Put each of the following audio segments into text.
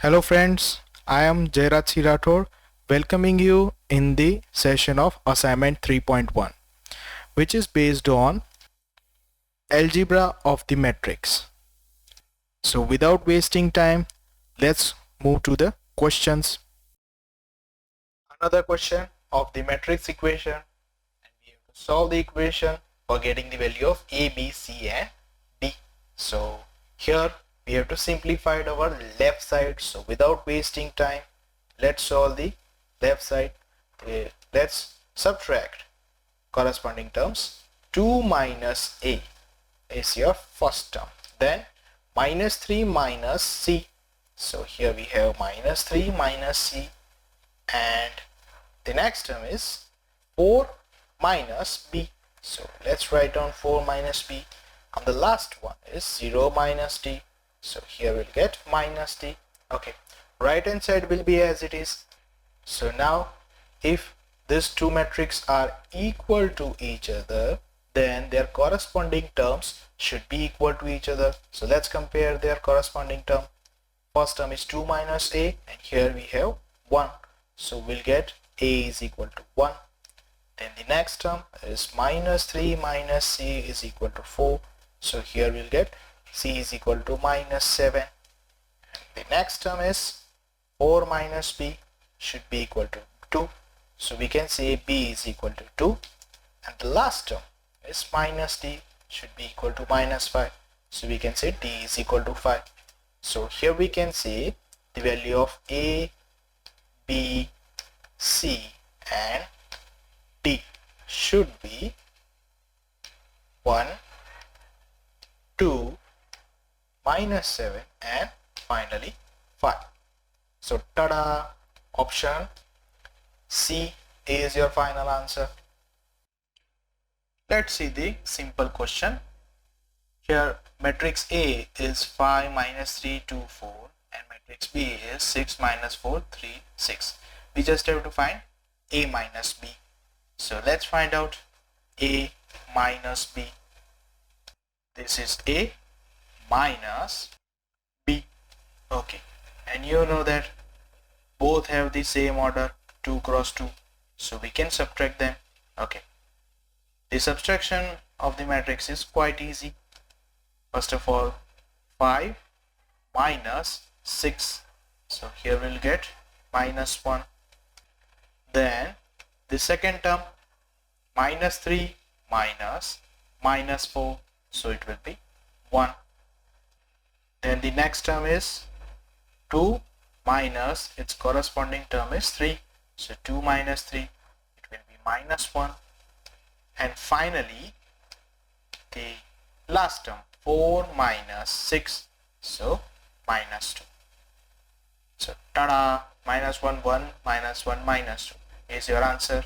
Hello friends, I am Jairaj Rathore welcoming you in the session of assignment 3.1 which is based on algebra of the matrix. So without wasting time, let's move to the questions. Another question of the matrix equation, and we have to solve the equation for getting the value of A, B, C and D. So here we have to simplify our left side. So without wasting time, let's solve the left side. Let's subtract corresponding terms. 2 minus A is your first term. Then minus 3 minus C. So here we have minus 3 minus C. And the next term is 4 minus B. So let's write down 4 minus B. And the last one is 0 minus D. So here we'll get minus D. Okay. Right hand side will be as it is. So now if these two matrices are equal to each other, then their corresponding terms should be equal to each other. So let's compare their corresponding term. First term is 2 minus A and here we have 1. So we'll get A is equal to 1. Then the next term is minus 3 minus C is equal to 4. So here we'll get C is equal to minus 7. The next term is 4 minus B should be equal to 2. So we can say B is equal to 2. And the last term is minus D should be equal to minus 5. So we can say D is equal to 5. So here we can say the value of A, B, C and D should be 1, 2, minus 7 and finally 5. So tada, option C is your final answer. Let's see the simple question. Here matrix A is 5 minus 3 2 4 and matrix B is 6 minus 4 3 6. We just have to find A minus B. So let's find out A minus B. This is A minus B. Okay, and you know that both have the same order, 2 cross 2, so we can subtract them. Okay, the subtraction of the matrix is quite easy. First of all, 5 minus 6, so here we'll get minus 1. Then the second term, minus 3 minus minus 4, so it will be 1. Then the next term is 2 minus its corresponding term is 3, so 2 minus 3, it will be minus 1. And finally the last term, 4 minus 6, so minus 2. So tada, minus 1 1 minus 1 minus 2 is your answer,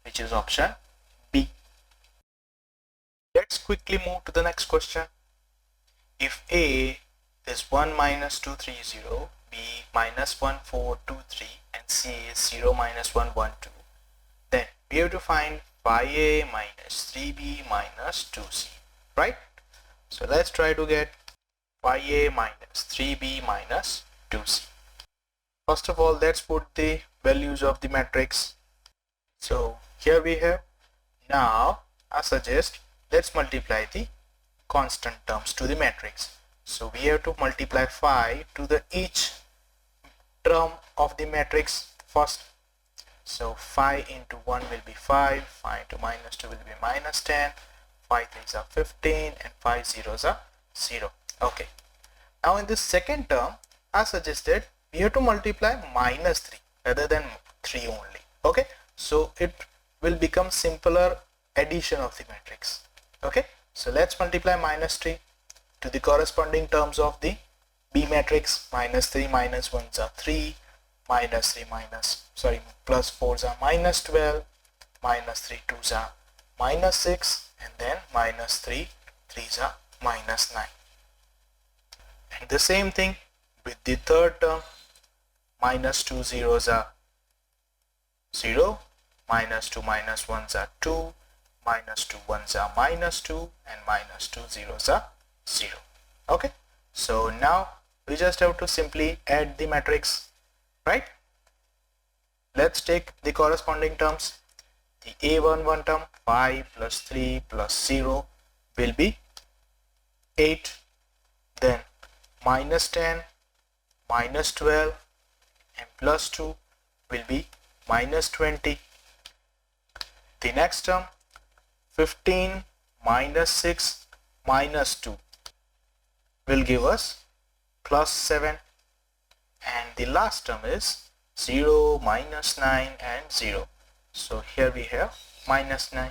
which is option B. Let's quickly move to the next question. If A is 1 minus 2 3 0, B minus 1 4 2 3 and C is 0 minus 1 1 2, then we have to find 5A minus 3B minus 2C, right? So let's try to get 5A minus 3B minus 2C. First of all, let's put the values of the matrix. So here we have. Now I suggest let's multiply the constant terms to the matrix. So we have to multiply 5 to the each term of the matrix first. So 5 into 1 will be 5, 5 into minus 2 will be minus 10, 5 3s are 15 and 5 zeros are 0. Okay. Now in this second term, I suggested we have to multiply minus 3 rather than 3 only. Okay. So it will become simpler addition of the matrix. Okay. So let's multiply minus 3 to the corresponding terms of the B matrix. Minus 3 minus 1s are 3, minus 3 plus 4s are minus 12, minus 3 2s are minus 6 and then minus 3 3s are minus 9. And the same thing with the third term, minus 2 zeros are 0, minus 2 minus 1s are 2, minus 2 1s are minus 2 and minus 2 zeros are 0. Okay, so now we just have to simply add the matrix, right? Let's take the corresponding terms. The A11 term, 5 plus 3 plus 0 will be 8. Then minus 10, minus 12 and plus 2 will be minus 20. The next term, 15 minus 6 minus 2 will give us plus 7. And the last term is 0 minus 9 and 0. So here we have minus 9.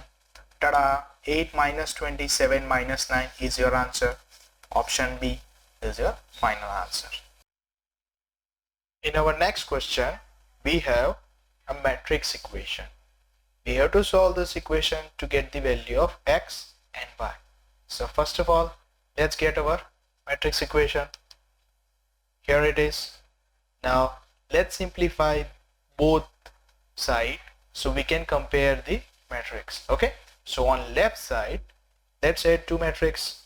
Tada! 8 minus 27 minus 9 is your answer. Option B is your final answer. In our next question, we have a matrix equation. We have to solve this equation to get the value of x and y. So first of all, let's get our matrix equation. Here it is. Now let's simplify both sides so we can compare the matrix. Okay, so on left side, let's add two matrices,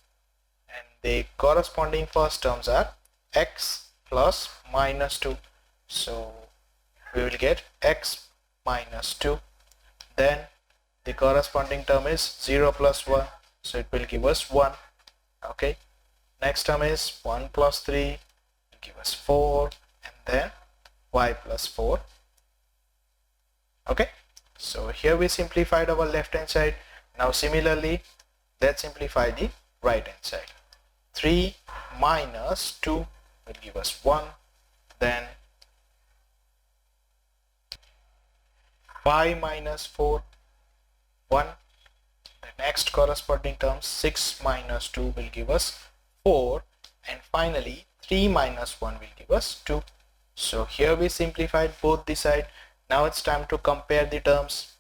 and the corresponding first terms are x plus minus 2. So we will get x minus 2. Then the corresponding term is 0 plus 1, so it will give us 1. Okay, next term is 1 plus 3 will give us 4, and then y plus 4. Okay, so here we simplified our left hand side. Now similarly, let's simplify the right hand side. 3 minus 2 will give us 1. Then 5 minus 4, 1. The next corresponding term, 6 minus 2 will give us 4. And finally 3 minus 1 will give us 2. So here we simplified both the side. Now it's time to compare the terms.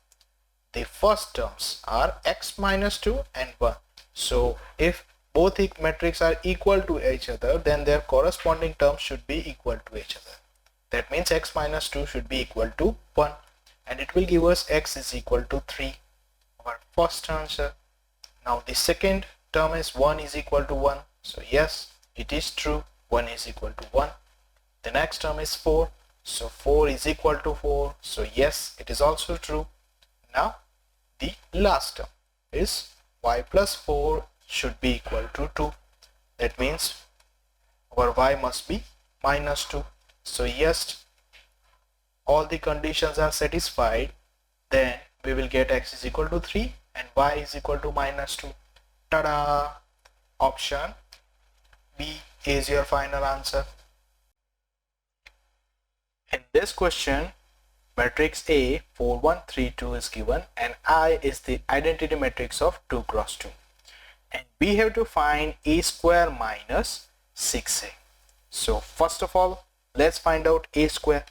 The first terms are x minus 2 and 1. So if both matrices are equal to each other, then their corresponding terms should be equal to each other. That means x minus 2 should be equal to 1, and it will give us x is equal to 3. Our first answer. Now the second term is 1 is equal to 1. So yes, it is true, 1 is equal to 1. The next term is 4. So 4 is equal to 4. So yes, it is also true. Now the last term is y plus 4 should be equal to 2. That means our y must be minus 2. So yes, all the conditions are satisfied. Then we will get x is equal to 3 and y is equal to minus 2. Tada! Option B is your final answer. In this question, matrix A 4 1 3 2 is given, and I is the identity matrix of 2 cross 2, and we have to find a square minus 6a. So first of all, let's find out a square,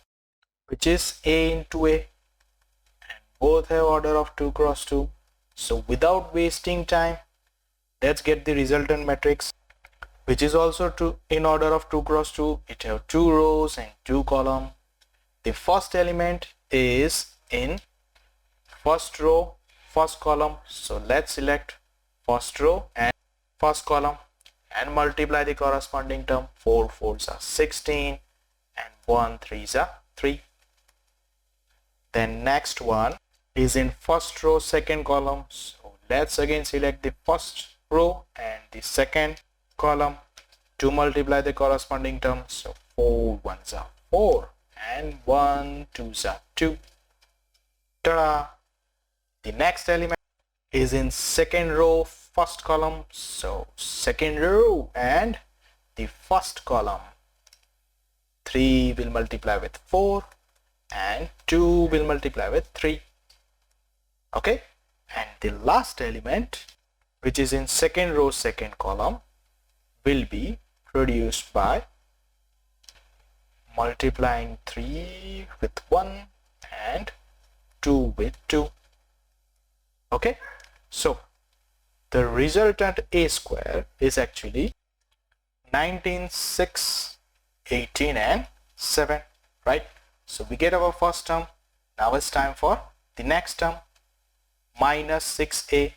which is a into a, and both have order of 2 cross 2. So without wasting time, let's get the resultant matrix, which is also in order of 2 cross 2. It have 2 rows and 2 columns. The first element is in first row, first column. So let's select first row and first column and multiply the corresponding term. 4 4s are 16 and 1 3s are 3. Then next one is in first row, second column. So let's again select the first row and the second column to multiply the corresponding term. So 4 1s are 4 and 1 2s are 2. Ta-da! The next element is in second row, first column. So second row and the first column. 3 will multiply with 4 and 2 will multiply with 3. Okay, and the last element, which is in second row, second column, will be produced by multiplying 3 with 1 and 2 with 2. Okay, so the resultant a square is actually 19 6 18 and 7, right? So we get our first term. Now it's time for the next term, minus 6a,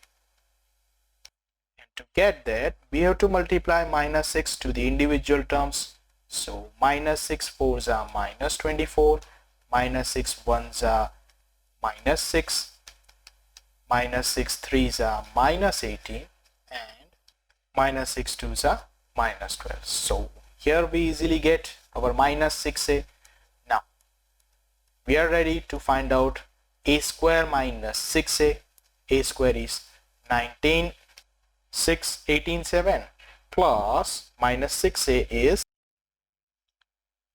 and to get that we have to multiply minus 6 to the individual terms. So minus 6 fours are minus 24, minus 6 ones are minus 6, minus 6 threes are minus 18, and minus 6 twos are minus 12. So here we easily get our minus 6a. Now we are ready to find out a square minus 6a. A square is 19, 6, 18, 7 plus minus 6a is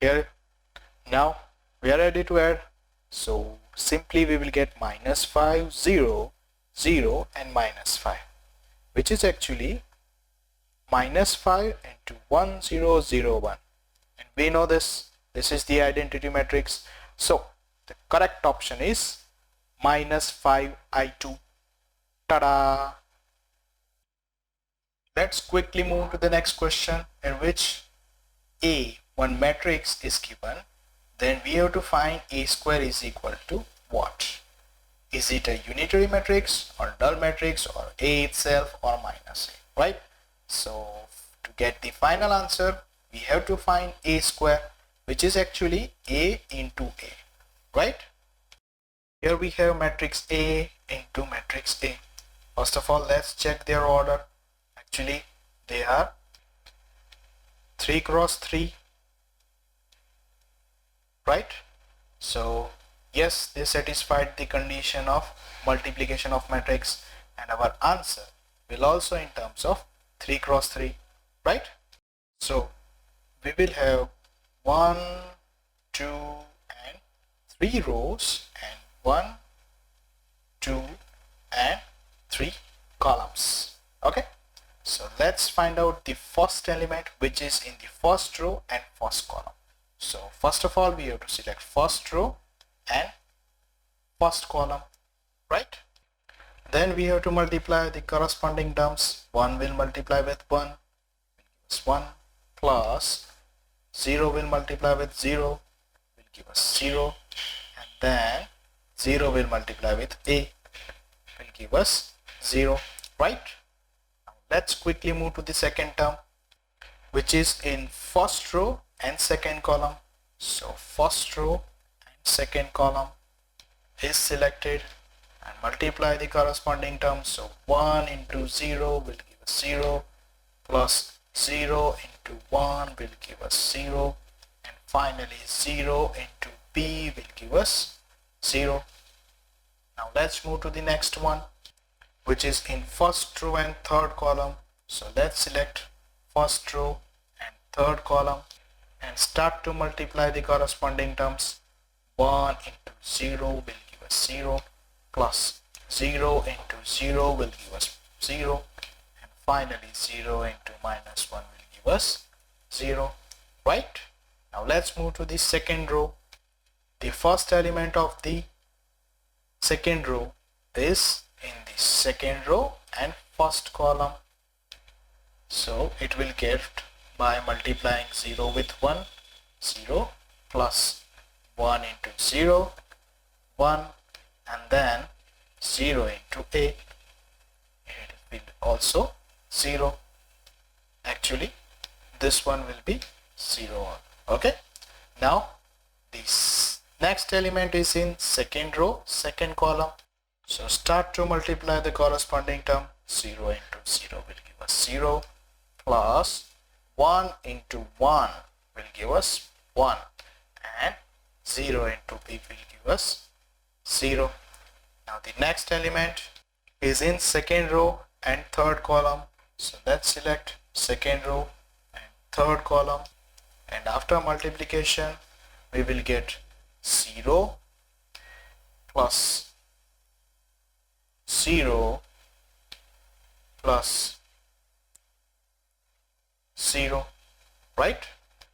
here. Now we are ready to add. So simply we will get minus 5, 0, 0 and minus 5, which is actually minus 5 into 1, 0, 0, 1. And we know this is the identity matrix. So the correct option is minus 5i2. Ta-da! Let's quickly move to the next question, in which one matrix is given. Then we have to find a square is equal to what? Is it a unitary matrix or null matrix or a itself or minus a, right? So to get the final answer, we have to find a square, which is actually a into a, right? Here we have matrix A into matrix A. First of all, let's check their order. Actually, they are 3 cross 3, right? So yes, they satisfied the condition of multiplication of matrix, and our answer will also in terms of 3 cross 3, right? So we will have 1, 2 and 3 rows and 1, 2 and 3 columns. Okay, so let's find out the first element, which is in the first row and first column. So first of all, we have to select first row and first column, right? Then we have to multiply the corresponding terms. 1 will multiply with 1, is 1, plus 0 will multiply with 0, will give us 0, and then 0 will multiply with a, will give us 0, right? Now let's quickly move to the second term, which is in first row and second column. So first row and second column is selected, and multiply the corresponding terms. So 1 into 0 will give us 0, plus 0 into 1 will give us 0, and finally 0 into b will give us 0. Now let's move to the next one, which is in first row and third column. So let's select first row and third column and start to multiply the corresponding terms. 1 into 0 will give us 0, plus 0 into 0 will give us 0, and finally 0 into minus 1 will give us 0, right? Now let's move to the second row. The first element of the second row is in the second row and first column. So it will get by multiplying 0 with 1, 0, plus 1 into 0, 1, and then 0 into a, it will also 0. Actually this one will be 0. Okay, now this next element is in second row, second column. So start to multiply the corresponding term. 0 into 0 will give us 0, plus 1 into 1 will give us 1, and 0 into b will give us 0. Now the next element is in second row and third column. So let's select second row and third column, and after multiplication we will get 0, plus 0, plus 0, right?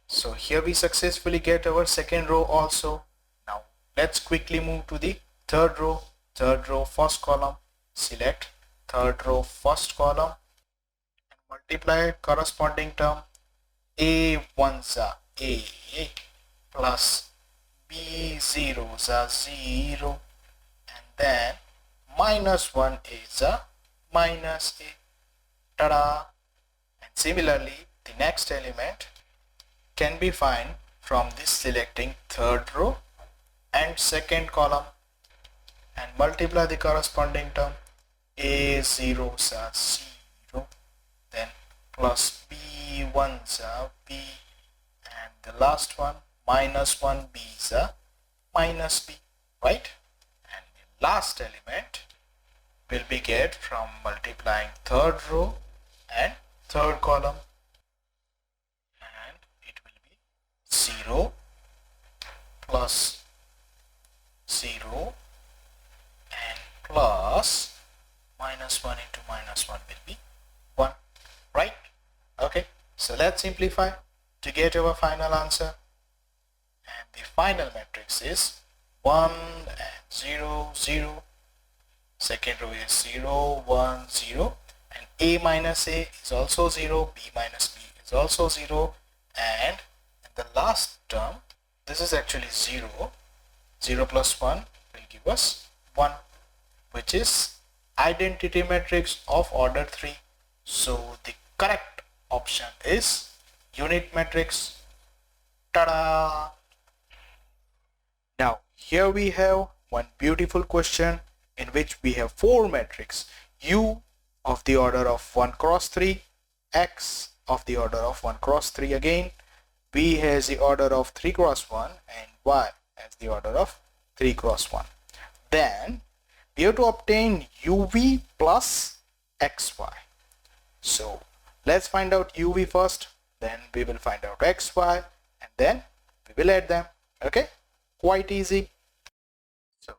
So here we successfully get our second row also. Now let's quickly move to the third row first column. Select third row first column and multiply corresponding term. A ones are a, plus b zeros are 0, and then minus 1 is a minus a. Ta-da! And similarly the next element can be found from this selecting third row and second column and multiply the corresponding term. A zeros are 0, then plus B ones are B, and the last one minus 1 B's are minus B, right? And the last element will be get from multiplying third row and third column, and it will be 0 plus 0 and plus minus 1 into minus 1 will be 1, right? Okay, so let's simplify to get our final answer, and the final matrix is 1 and 0 0. Second row is 0 1 0, and A minus A is also 0, B minus B is also 0, and in the last term this is actually 0. 0 plus 1 will give us 1, which is identity matrix of order 3. So the correct option is unit matrix. Ta-da! Now here we have one beautiful question in which we have 4 matrices: U of the order of 1 cross 3, X of the order of 1 cross 3 again, B has the order of 3 cross 1, and Y has the order of 3 cross 1. Then we have to obtain UV plus XY. So let's find out UV first, then we will find out XY, and then we will add them. Okay, quite easy. So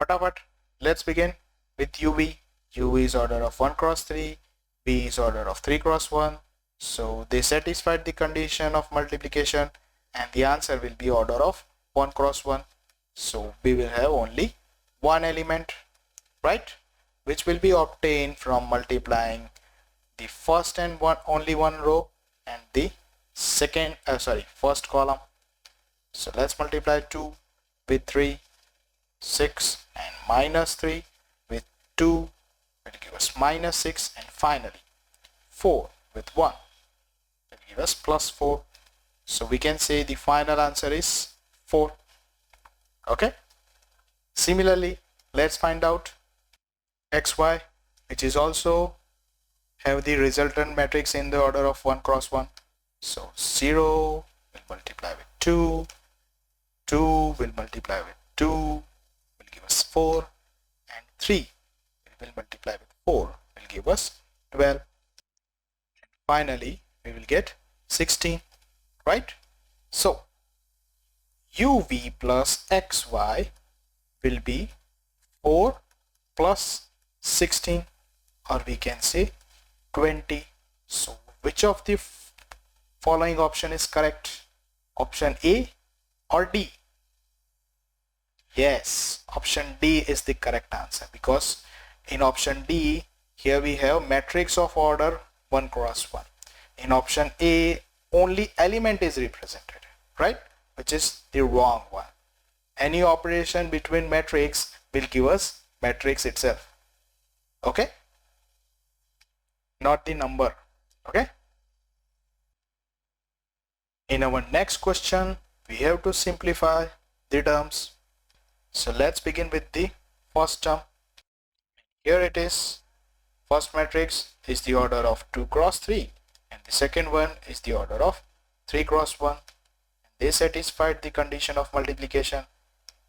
fatapat, let's begin with UV. UV is order of 1 cross 3, B is order of 3 cross 1. So they satisfied the condition of multiplication, and the answer will be order of 1 cross 1. So we will have only one element, right, which will be obtained from multiplying the first and only one row and the first column. So let's multiply 2 with 3, 6, and minus 3 with 2 will give us minus 6, and finally 4 with 1 will give us plus 4. So we can say the final answer is 4. Okay. Similarly, let's find out XY, which is also have the resultant matrix in the order of 1 cross 1. So 0 will multiply with 2, 2 will multiply with 2 will give us 4, and 3 will multiply with 4 will give us 12. And finally, we will get 16, right? So UV plus XY will be 4 plus 16, or we can say 20. So which of the following option is correct? Option A or D? Yes, option D is the correct answer, because in option D here we have matrix of order 1 cross 1. In option A only element is represented, right, which is the wrong one. Any operation between matrix will give us matrix itself. Okay, not the number. Okay, in our next question we have to simplify the terms. So let's begin with the first term. Here it is. First matrix is the order of 2 cross 3, and the second one is the order of 3 cross 1. They satisfied the condition of multiplication.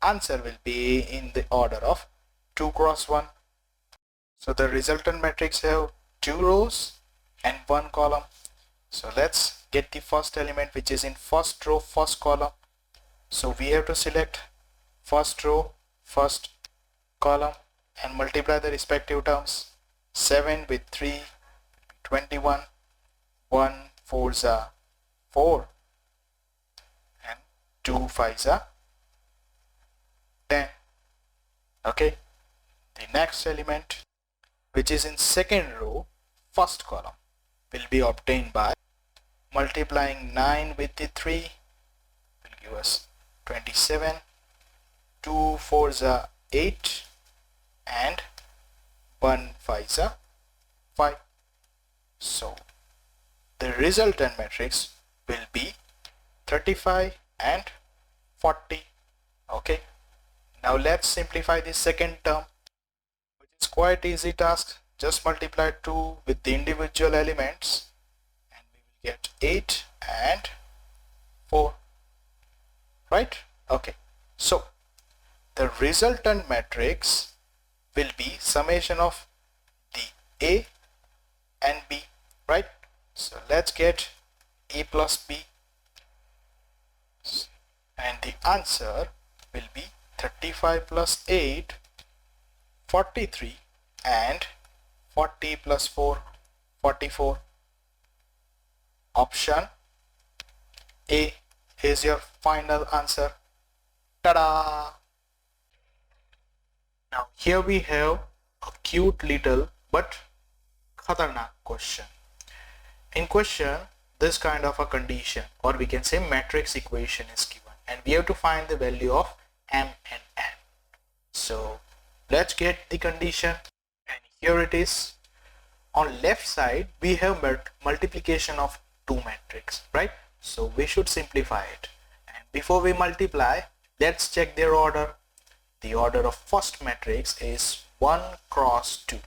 Answer will be in the order of 2 cross 1. So the resultant matrix have 2 rows and 1 column. So let's get the first element, which is in first row, first column. So we have to select first row, first column, and multiply the respective terms. 7 with 3, 21, 1 4s are 4, and 2 5s are 10. Okay, the next element, which is in second row, first column, will be obtained by multiplying 9 with the 3 will give us 27, 2 4s are 8, and 1 5s are 5. So the resultant matrix will be 35 and 40. Okay, now let's simplify the second term, which is quite easy task. Just multiply 2 with the individual elements and we will get 8 and 4, right? Okay, so the resultant matrix will be summation of the A and B, right? So let's get A plus B, and the answer will be 35 plus 8, 43, and 40 plus 4, 44. Option A is your final answer. Ta-da! Now here we have a cute little but khatarnak question. In question, this kind of a condition, or we can say matrix equation, is given and we have to find the value of m and n. So let's get the condition, and here it is. On left side we have multiplication of two matrix, right? So we should simplify it, and before we multiply, let's check their order. The order of first matrix is 1 cross 2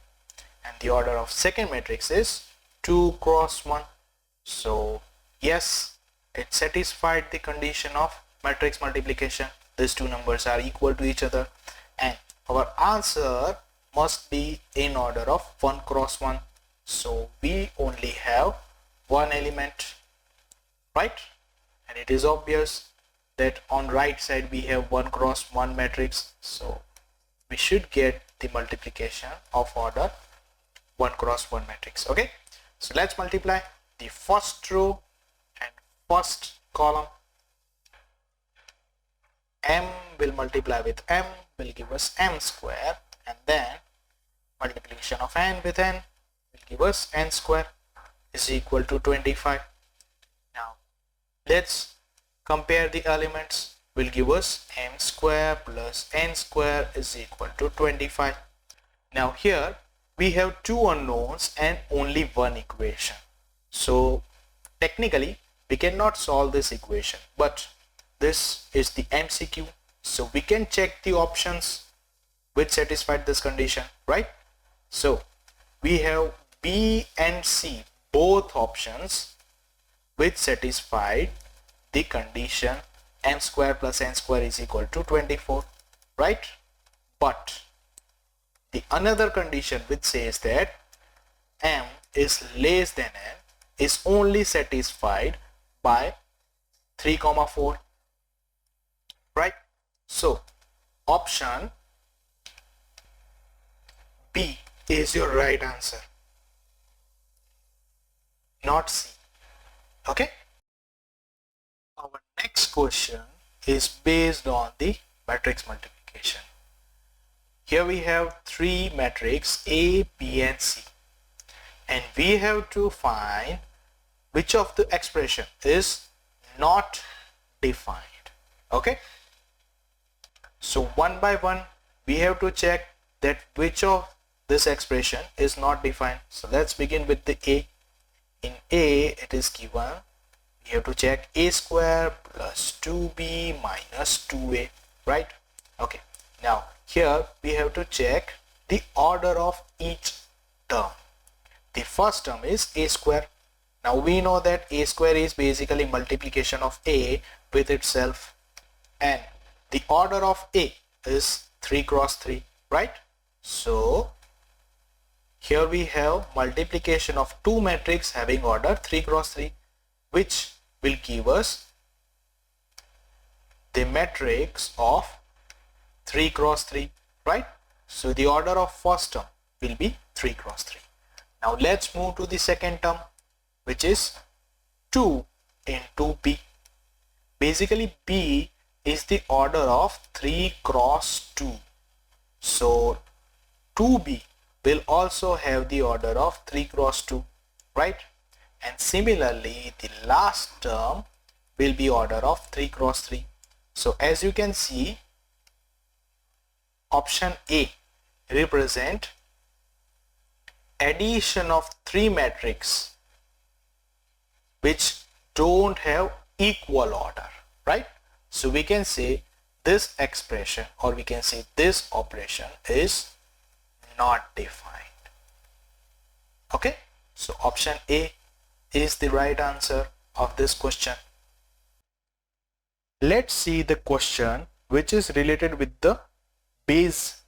and the order of second matrix is 2 cross 1. So yes, it satisfied the condition of matrix multiplication. These two numbers are equal to each other and our answer must be in order of 1 cross 1. So we only have one element, right? And it is obvious that on right side we have 1 cross 1 matrix, so we should get the multiplication of order 1 cross 1 matrix. Okay, so let's multiply the first row and first column. M will multiply with m will give us m square, and then multiplication of n with n will give us n square is equal to 25. Now let's compare the elements. Will give us m square plus n square is equal to 25. Now here we have two unknowns and only one equation, so technically we cannot solve this equation, but this is the MCQ, so we can check the options which satisfied this condition, right? So we have B and C, both options which satisfied the condition m square plus n square is equal to 24, right? But the another condition which says that m is less than n is only satisfied by 3, 4, right? So option B is your right answer, not C. Okay, our next question is based on the matrix multiplication. Here we have three matrix A, B and C, and we have to find which of the expression is not defined. Okay, so one by one we have to check that which of this expression is not defined. So let's begin with the A. In A it is given, we have to check a square plus 2b minus 2a, right? Okay, now here we have to check the order of each term. The first term is a square. Now we know that a square is basically multiplication of a with itself, and the order of a is 3 cross 3, right? So here we have multiplication of two matrix having order 3 cross 3, which will give us the matrix of 3 cross 3, right? So the order of first term will be 3 cross 3. Now let's move to the second term, which is 2 into b. Basically b is the order of 3 cross 2. So 2b will also have the order of 3 cross 2, right? And similarly the last term will be order of 3 cross 3. So as you can see, option A represent addition of three matrix which don't have equal order, right? So we can say this expression, or we can say this operation is not defined. Okay, so option A is the right answer of this question. Let's see the question which is related with the base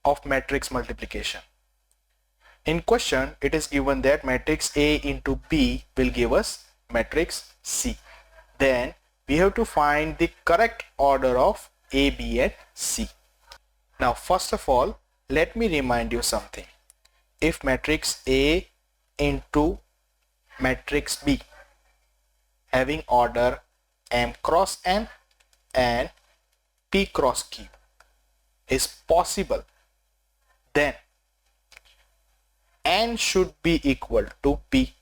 of matrix multiplication. In question, it is given that matrix A into B will give us matrix C. Then we have to find the correct order of A, B and C. Now first of all, let me remind you something. If matrix A into matrix B having order M cross N and P cross Q is possible, then N should be equal to P.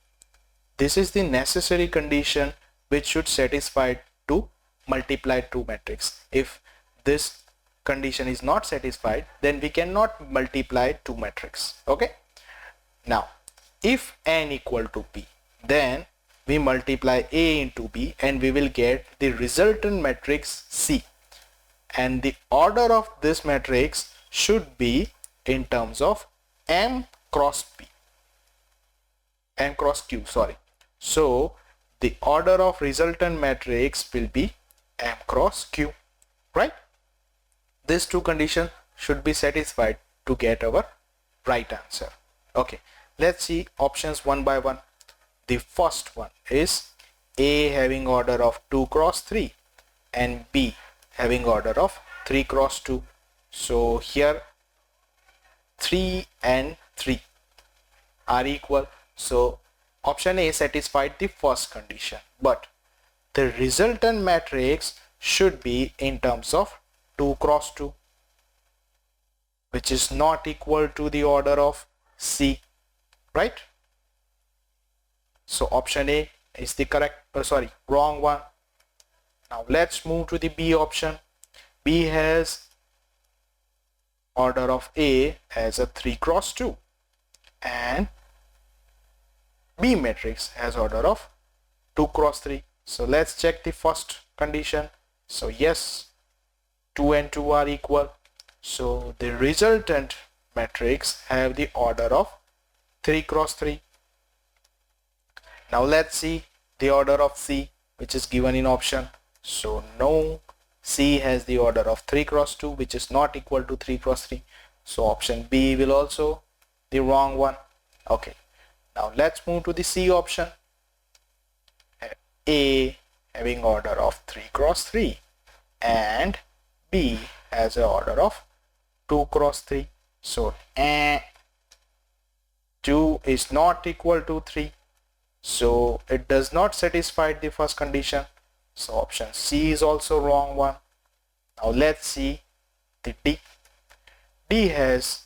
This is the necessary condition which should satisfy to multiply two matrix. If this condition is not satisfied, then we cannot multiply two matrix. Okay. Now, if N equal to P, then we multiply A into B and we will get the resultant matrix C. And the order of this matrix should be in terms of M cross P. M cross Q, sorry. So the order of resultant matrix will be M cross Q, right? These two conditions should be satisfied to get our right answer. Okay, let's see options one by one. The first one is A having order of 2 cross 3 and B having order of 3 cross 2. So here 3 and 3 are equal. So option A satisfied the first condition, but the resultant matrix should be in terms of 2 cross 2, which is not equal to the order of C, right? So option A is the correct, wrong one. Now let's move to the B option. B has order of A as a 3 cross 2 and B matrix has order of 2 cross 3. So let's check the first condition. So yes, 2 and 2 are equal. So the resultant matrix have the order of 3 cross 3. Now let's see the order of C, which is given in option. So no, C has the order of 3 cross 2, which is not equal to 3 cross 3. So option B will also the wrong one. Okay, now let's move to the C option. A having order of 3 cross 3 and B has an order of 2 cross 3. So 2 is not equal to 3. So it does not satisfy the first condition. So option C is also wrong one. Now let's see the D. D has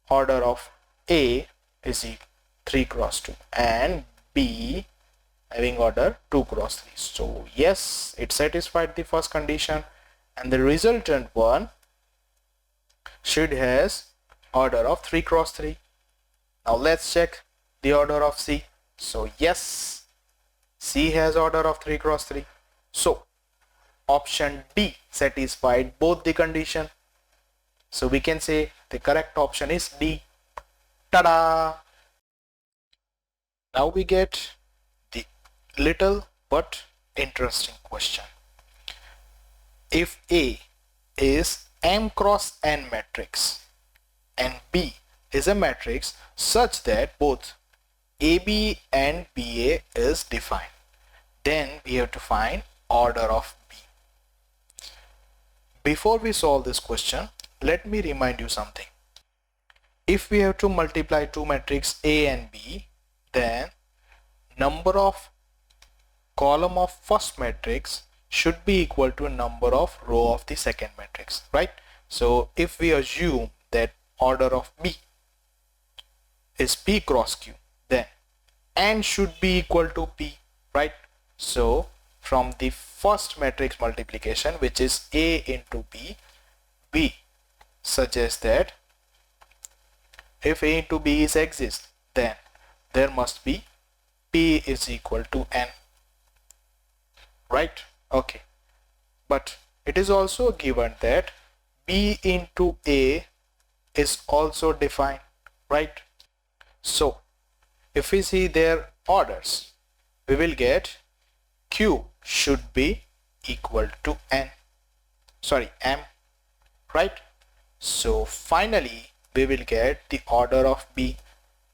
order of A is 3 cross 2 and B having order 2 cross 3. So yes, it satisfied the first condition and the resultant one should has order of 3 cross 3. Now let's check the order of C. So yes, C has order of 3 cross 3. So option D satisfied both the condition. So we can say the correct option is D. Ta-da! Now we get the little but interesting question. If A is M cross N matrix and B is a matrix such that both AB and BA is defined, then we have to find order of B. Before we solve this question, let me remind you something. If we have to multiply two matrices A and B, then number of column of first matrix should be equal to number of row of the second matrix, right? So if we assume that order of B is P cross Q, then N should be equal to P, right? So from the first matrix multiplication, which is A into B, we suggest that if A into B is exist, then there must be P is equal to N. right? Okay, but it is also given that B into A is also defined, right? So if we see their orders, we will get Q should be equal to N, sorry, M, right? So finally we will get the order of B,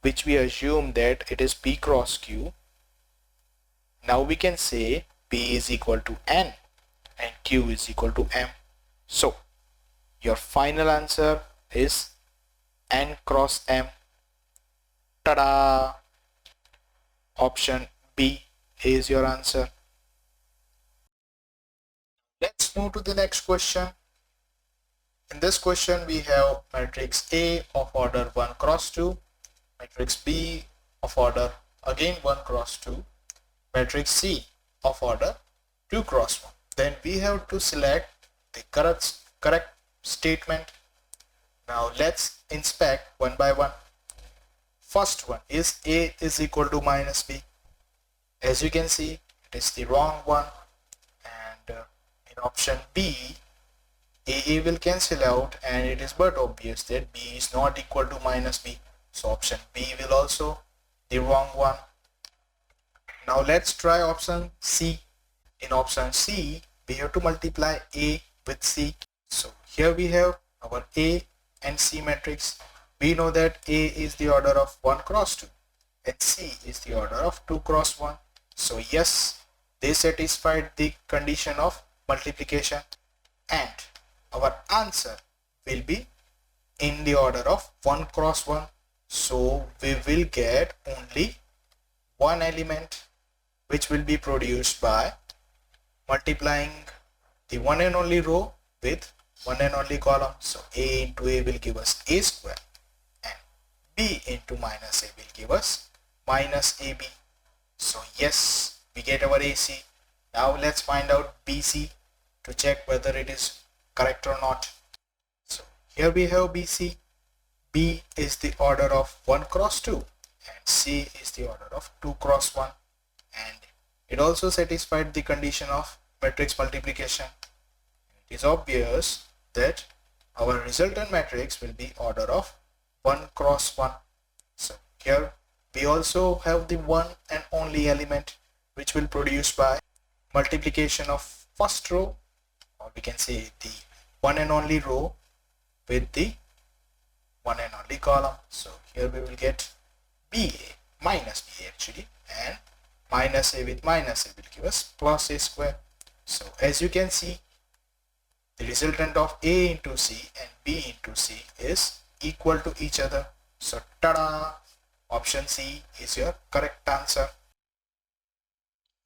which we assume that it is P cross Q. Now we can say P is equal to N and Q is equal to M. So your final answer is N cross M. Ta-da! Option B is your answer. Let's move to the next question. In this question we have matrix A of order 1 cross 2, matrix B of order again 1 cross 2, matrix C of order 2 cross 1. Then we have to select the correct statement. Now let's inspect one by one. First one is A is equal to minus B. As you can see, it is the wrong one, and in option B, A will cancel out and it is but obvious that B is not equal to minus B. So option B will also the wrong one. Now let's try option C. In option C, we have to multiply A with C. So here we have our A and C matrix. We know that A is the order of 1 cross 2 and C is the order of 2 cross 1. So yes, they satisfied the condition of multiplication, and our answer will be in the order of 1 cross 1. So we will get only one element which will be produced by multiplying the one and only row with one and only column. So A into A will give us A square and B into minus A will give us minus AB. So yes, we get our AC. Now let's find out BC to check whether it is correct or not. So here we have BC. B is the order of 1 cross 2 and C is the order of 2 cross 1, and it also satisfied the condition of matrix multiplication. It is obvious that our resultant matrix will be order of 1 cross 1. So here we also have the one and only element which will produce by multiplication of first row, or we can say the one and only row with the one and only column. So here we will get BA minus BA actually, and minus A with minus A will give us plus A square. So as you can see, the resultant of A into C and B into C is equal to each other. So tada! Option C is your correct answer.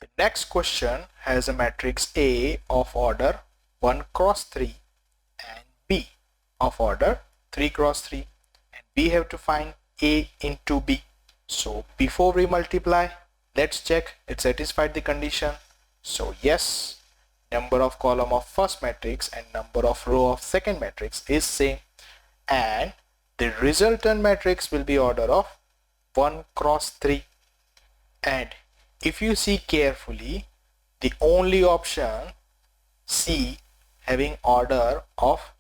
The next question has a matrix A of order 1 cross 3 and B of order 3 cross 3, and we have to find A into B. So before we multiply, let's check it satisfied the condition. So yes, number of column of first matrix and number of row of second matrix is same, and the resultant matrix will be order of 1 cross 3. And if you see carefully, the only option C having order of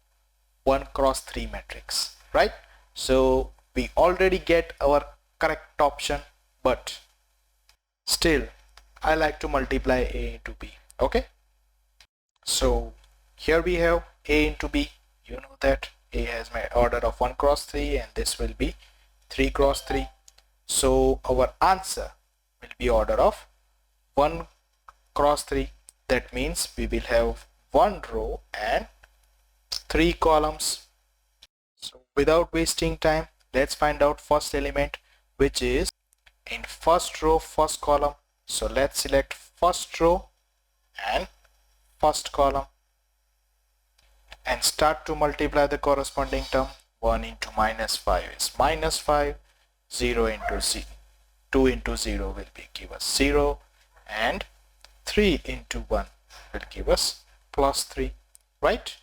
1 cross 3 matrix, right? So we already get our correct option, but still I like to multiply A into B. Okay, so here we have A into B. You know that A has my order of 1 cross 3 and this will be 3 cross 3. So our answer will be order of 1 cross 3. That means we will have 1 row and 3 columns. So without wasting time, let's find out first element, which is in first row first column. So let's select first row and first column and start to multiply the corresponding term. 1 into minus 5 is minus 5, 0 into 2 into 0 will be give us 0, and 3 into 1 will give us plus 3, right?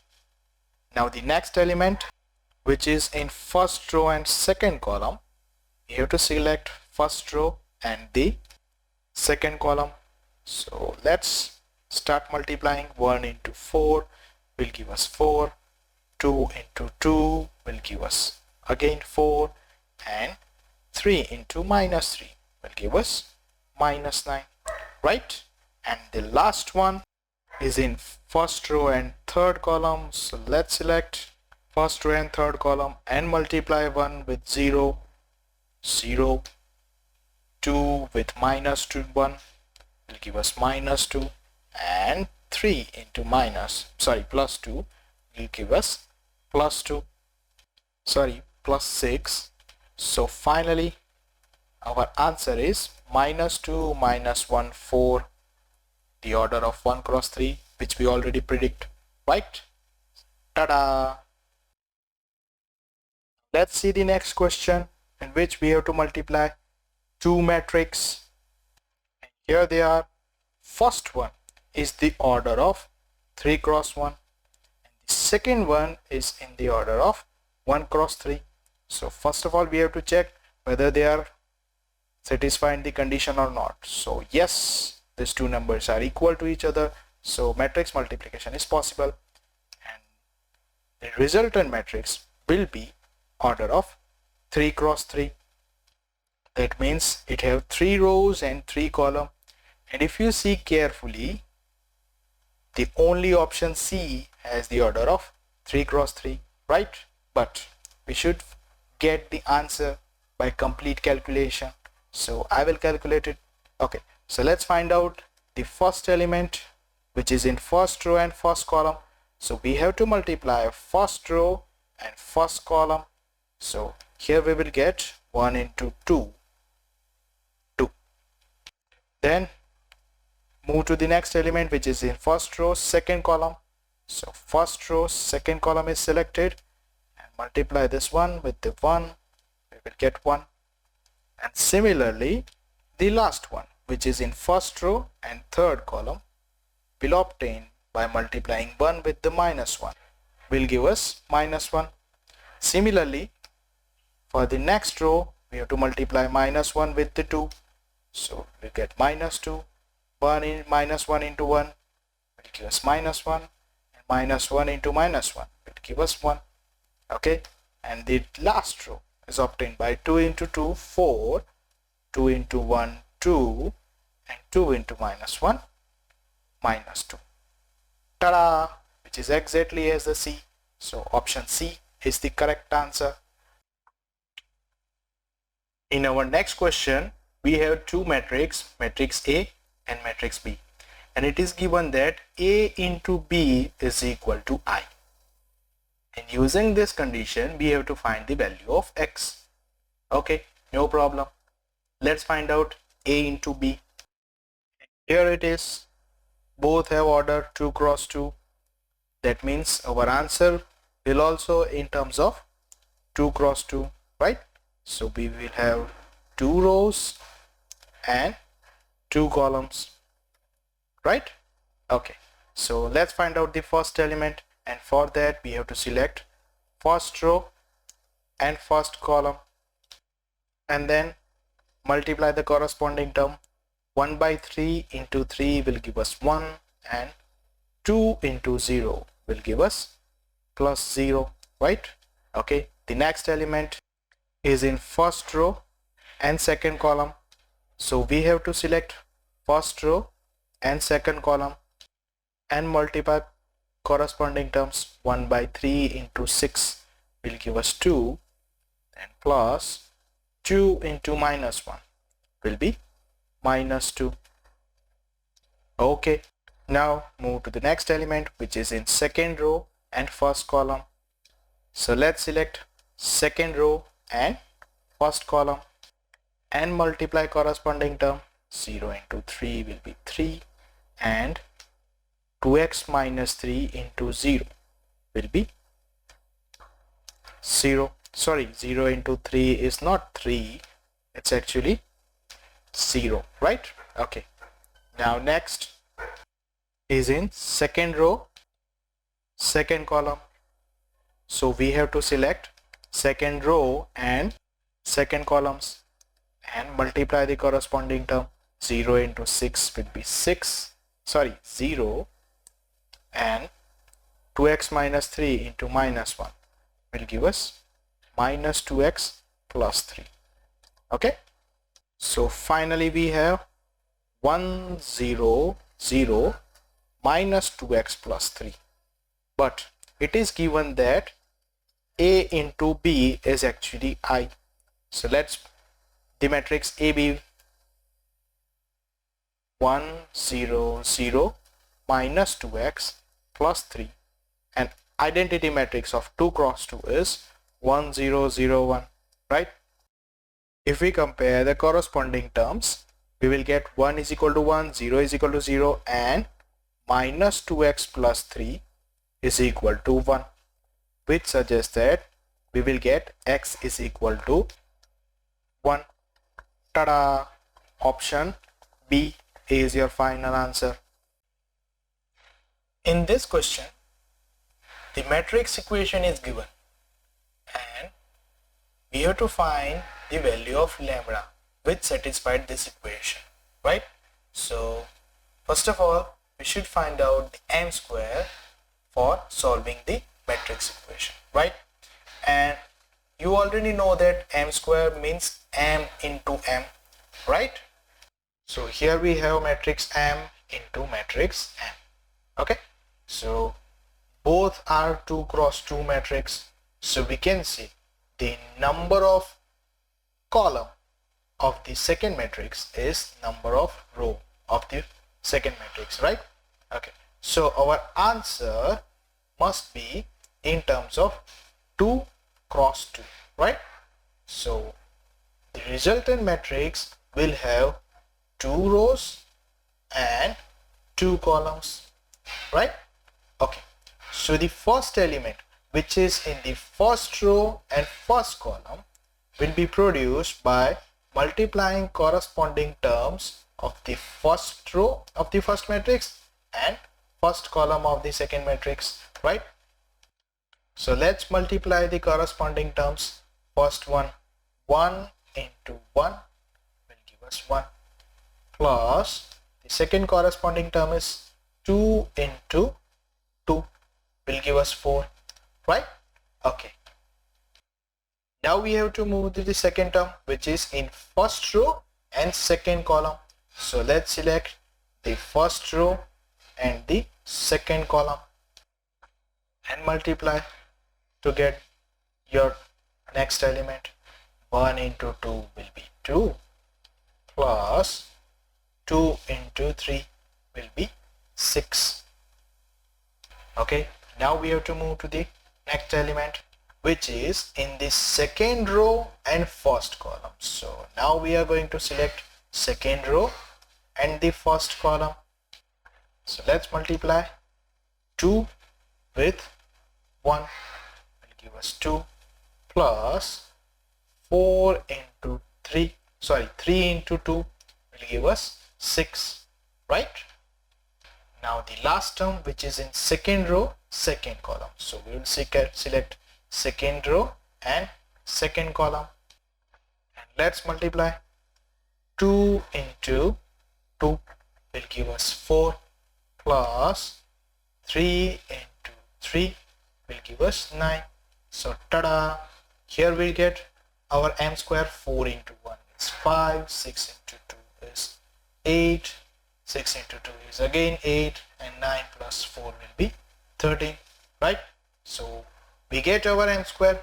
Now the next element, which is in first row and second column, you have to select first row and the second column. So let's start multiplying. 1 into 4 will give us 4. 2 into 2 will give us again 4, and 3 into minus 3 will give us minus 9, right? And the last one is in first row and third column. So let's select first row and third column and multiply 1 with 0, 0, 2 with minus 2, 1 will give us minus 2, and 3 into plus 2 will give us plus 2, plus 6. So finally our answer is minus 2, minus 1, 4, the order of 1 cross 3, which we already predict, right? Ta-da! Let's see the next question, in which we have to multiply two matrices. Here they are. First one is the order of 3 cross 1. The second one is in the order of 1 cross 3. So first of all, we have to check whether they are satisfying the condition or not. So yes, these two numbers are equal to each other, so matrix multiplication is possible, and the resultant matrix will be order of 3 cross 3. That means it have 3 rows and 3 columns, and if you see carefully, the only option C has the order of 3 cross 3, right? But we should get the answer by complete calculation, so I will calculate it. Okay, so let's find out the first element, which is in first row and first column. So we have to multiply first row and first column. So here we will get 1 into 2, 2. Then move to the next element, which is in first row second column. So first row second column is selected, and multiply this one with the 1, we will get 1. And similarly the last one, which is in first row and third column, will obtain by multiplying 1 with the minus 1, will give us minus 1. Similarly for the next row, we have to multiply minus 1 with the 2, so we get minus 2. Minus 1 into 1 will give us minus 1, and minus 1 into minus 1 will give us 1. Okay, and the last row is obtained by 2 into 2, 4, 2 into 1, 2, and 2 into minus 1, minus 2. Ta-da! Which is exactly as the C. So option C is the correct answer. In our next question, we have two matrices, matrix A and matrix B, and it is given that A into B is equal to I. And using this condition, we have to find the value of X. Okay, no problem. Let's find out A into B. Here it is. Both have order 2 cross 2. That means our answer will also in terms of 2 cross 2, right? So we will have 2 rows and 2 columns, right? Okay, so let's find out the first element, and for that we have to select first row and first column, and then multiply the corresponding term. 1 by 3 into 3 will give us 1, and 2 into 0 will give us plus 0, right? Okay, the next element is in first row and second column, so we have to select first row and second column and multiply corresponding terms. 1 by 3 into 6 will give us 2, and plus 2 into minus 1 will be minus 2. Okay, now move to the next element, which is in second row and first column. So let's select second row and first column and multiply corresponding term. 0 into 3 will be 3, and 2x minus 3 into 0 will be 0. Sorry, 0 into 3 is not 3, it's actually 0, right? Okay, now next is in second row second column, so we have to select second row and second columns and multiply the corresponding term. 0 into 6 will be 6, 0 and 2x minus 3 into minus 1 will give us minus 2x plus 3. Okay, so finally we have 1 0 0 minus 2x plus 3, but it is given that a into b is actually I. So let's the matrix AB 1 0 0 minus 2x plus 3, and identity matrix of 2 cross 2 is 1 0 0 1, right? If we compare the corresponding terms, we will get 1 is equal to 1, 0 is equal to 0, and minus 2x plus 3 is equal to 1, which suggests that we will get x is equal to 1. Tada! Option B is your final answer. In this question, the matrix equation is given and we have to find the value of lambda which satisfied this equation, right? So first of all, we should find out the m square for solving the matrix equation, right? And you already know that m square means m into m, right? So here we have matrix m into matrix m. Okay, so both are 2 cross 2 matrix, so we can see the number of column of the second matrix is number of row of the second matrix, right? Okay, so our answer must be in terms of 2 cross 2, right? So the resultant matrix will have 2 rows and 2 columns, right? Okay, so the first element which is in the first row and first column will be produced by multiplying corresponding terms of the first row of the first matrix and first column of the second matrix, right? So let's multiply the corresponding terms. First one, 1 into 1 will give us 1, plus the second corresponding term is 2 into 2 will give us 4, right? Okay, now we have to move to the second term which is in first row and second column. So let's select the first row and the second column and multiply to get your next element. 1 into 2 will be 2, plus 2 into 3 will be 6. Okay, now we have to move to the next element which is in the second row and first column. So now we are going to select second row and the first column. So let's multiply 2 with 1 will give us 2, plus 4 into 3 into 2 will give us 6, right? Now the last term which is in second row second column, so we will select second row and second column, and let's multiply 2 into 2 will give us 4, plus 3 into 3 will give us 9. So tada, here we get our m square. 4 into 1 is 5, 6 into 2 is 8, 6 into 2 is again 8, and 9 plus 4 will be 13, right? So we get our m square.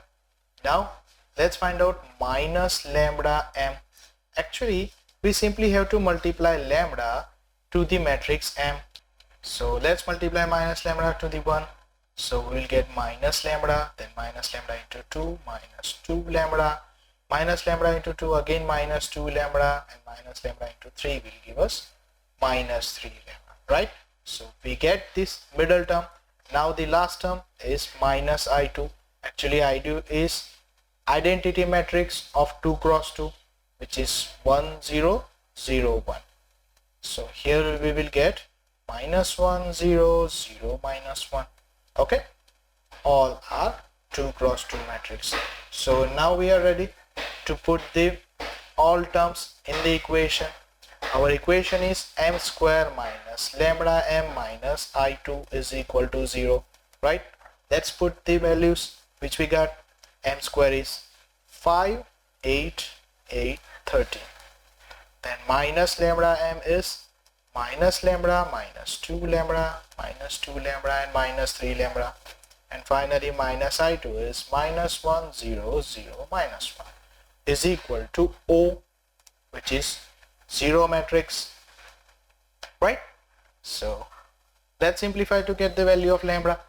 Now let's find out minus lambda m. Actually we simply have to multiply lambda to the matrix m. So let's multiply minus lambda to the 1. So we will get minus lambda, then minus lambda into 2, minus 2 lambda, minus lambda into 2, again minus 2 lambda, and minus lambda into 3 will give us minus 3 lambda, right? So we get this middle term. Now the last term is minus I2. Actually I2 is identity matrix of 2 cross 2 which is 1 0 0 1. So here we will get minus 1 0 0 minus 1. Okay, all are 2 cross 2 matrix. So now we are ready to put the all terms in the equation. our equation is m square minus lambda m minus I2 is equal to 0, right? Let's put the values which we got. M square is 5, 8, 8, 13. Then minus lambda m is minus lambda minus 2 lambda minus 2 lambda and minus 3 lambda. And finally minus I2 is minus 1, 0, 0, minus 1 is equal to O, which is 0 matrix, right? So let's simplify to get the value of lambda.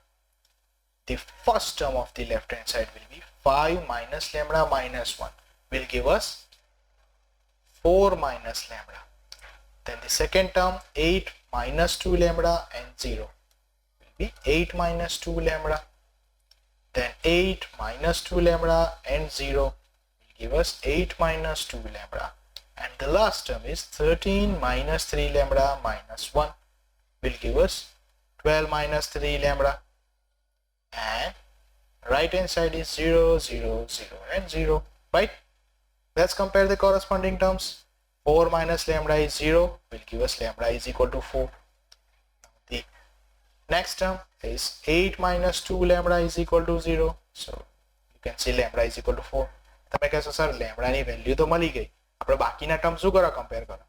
The first term of the left hand side will be 5 minus lambda minus 1 will give us 4 minus lambda. Then the second term 8 minus 2 lambda and 0 will be 8 minus 2 lambda. Then 8 minus 2 lambda and 0 will give us 8 minus 2 lambda. And the last term is 13 minus 3 lambda minus 1 will give us 12 minus 3 lambda. And right hand side is 0, 0, 0 and 0, right? Let's compare the corresponding terms. 4 minus lambda is 0 will give us lambda is equal to 4. The next term is 8 minus 2 lambda is equal to 0. So you can see lambda is equal to 4. તમે કહેશો sir લેમ્બડાની value તો મળી ગઈ, આપણે બાકીના term શું કરો? Compare કરો.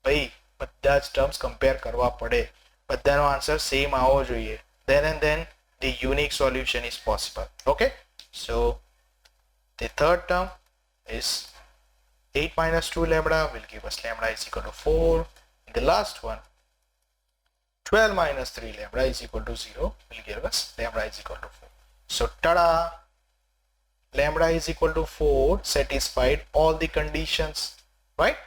ભાઈ બધા જ ટર્મ્સ કમ્પેર કરવા પડે, બધાનો આન્સર સેમ આવવો જોઈએ. Then and then the unique solution is possible. Okay, so the third term is 8 minus 2 lambda will give us lambda is equal to 4. And the last one 12 minus 3 lambda is equal to 0 will give us lambda is equal to 4. So tada, lambda is equal to 4 satisfied all the conditions, right?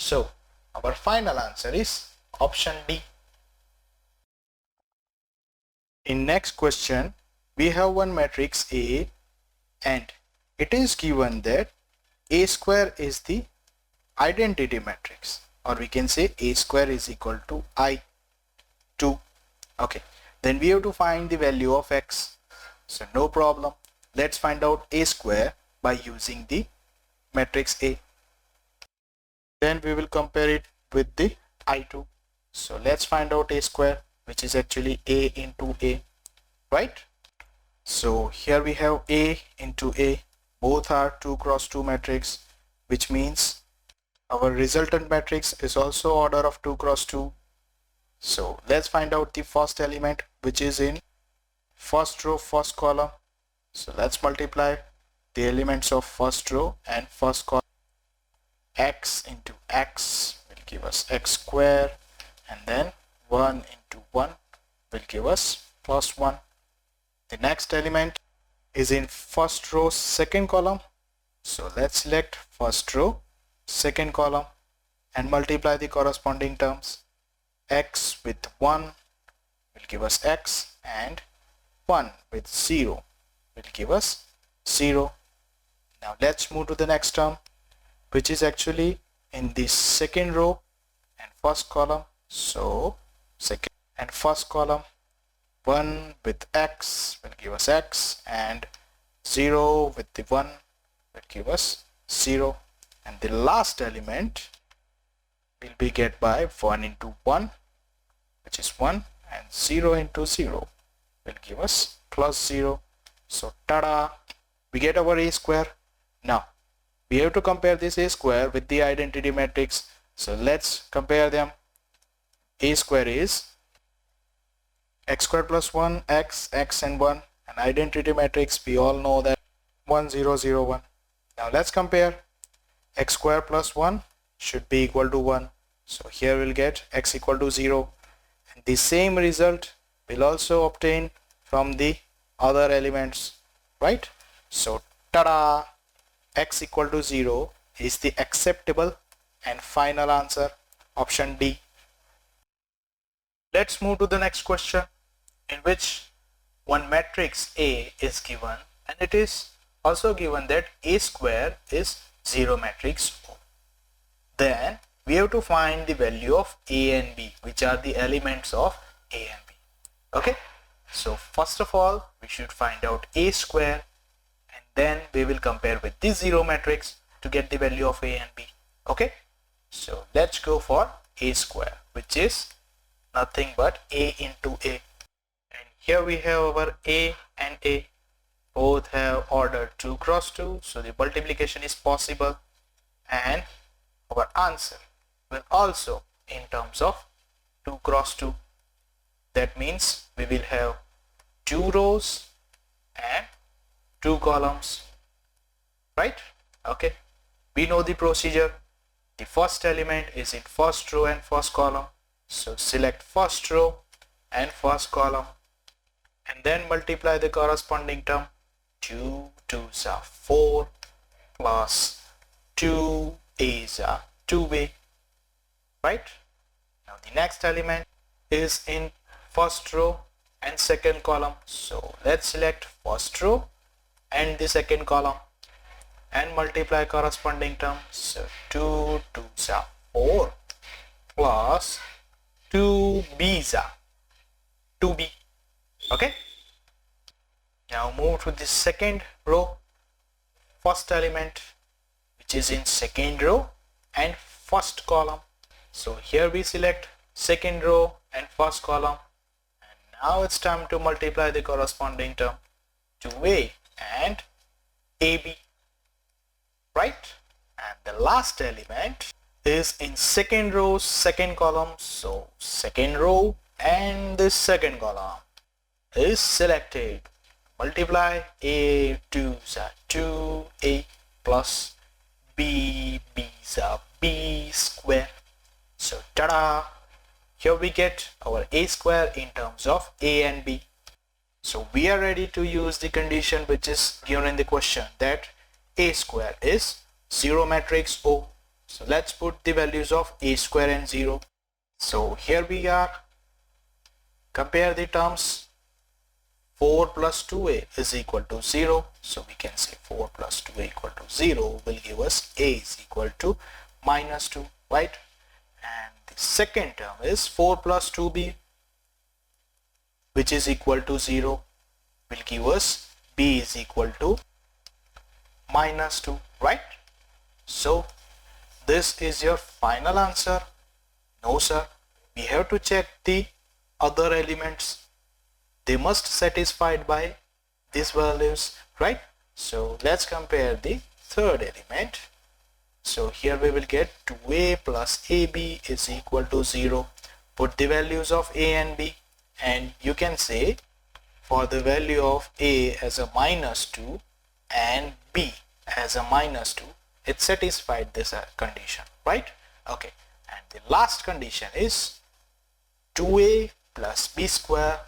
So our final answer is option D. In next question, we have one matrix A and it is given that A square is the identity matrix, or we can say A square is equal to I2. Okay, then we have to find the value of X. So no problem. Let's find out A square by using the matrix A. Then we will compare it with the I2. So let's find out A square, which is actually A into A, right? So here we have A into A, both are 2 cross 2 matrix, which means our resultant matrix is also order of 2 cross 2. So let's find out the first element, which is in first row, first column. So let's multiply the elements of first row and first column. X into X will give us X square, and then 1 into 1 will give us plus 1. The next element is in first row, second column. So let's select first row, second column and multiply the corresponding terms. X with 1 will give us X, and 1 with 0 will give us 0. Now let's move to the next term, which is actually in the second row and first column. So second and first column, 1 with X will give us X, and 0 with the 1 will give us 0. And the last element will be get by 1 into 1, which is 1, and 0 into 0 will give us plus 0. So tada, we get our A square. Now we have to compare this A square with the identity matrix. So let's compare them. A square is X square plus 1, X, X and 1, and identity matrix we all know that 1, 0, 0, 1. Now let's compare. X square plus 1 should be equal to 1. So here we'll get X equal to 0. And the same result will also obtain from the other elements, right? So tada, X equal to 0 is the acceptable and final answer, option D. Let's move to the next question, in which one matrix A is given, and it is also given that A square is 0 matrix O. Then we have to find the value of A and B, which are the elements of A and B. Okay, so first of all we should find out A square, and then we will compare with this 0 matrix to get the value of A and B. Okay, So let's go for a square, which is nothing but a into a. And here we have our a and a. Both have order 2 cross 2, so the multiplication is possible, and our answer will also in terms of 2 cross 2. That means we will have 2 rows and 2 columns, right? Okay, we know the procedure. The first element is in first row and first column, so select first row and first column and then multiply the corresponding term. 2 2s are 4 plus 2 is a 2a, right? Now the next element is in first row and second column, so let's select first row and the second column and multiply corresponding term. So 2 2s are 4 plus 2b's are 2b. Okay, now move to the second row, first element which is in second row and first column. So here we select second row and first column, and now it's time to multiply the corresponding term. 2a and ab, right? And the last element is in second row, second column, so second row and the second column is selected. Multiply a 2's are 2a plus b b's are b square. So tada, here we get our a square in terms of a and b. So we are ready to use the condition which is given in the question, that a square is 0 matrix O. So let's put the values of a square and 0. So here we are, compare the terms. 4 plus 2a is equal to 0, so we can say 4 plus 2a equal to 0 will give us a is equal to minus 2, right? And the second term is 4 plus 2b, which is equal to 0, will give us b is equal to minus 2, right? So this is your final answer? No sir, we have to check the other elements. They must satisfied by these values, right? So let's compare the third element. So here we will get 2a plus ab is equal to 0. Put the values of a and b, and you can say for the value of a as a minus 2 and b as a minus 2, it satisfied this condition, right? Okay, and the last condition is 2a plus b square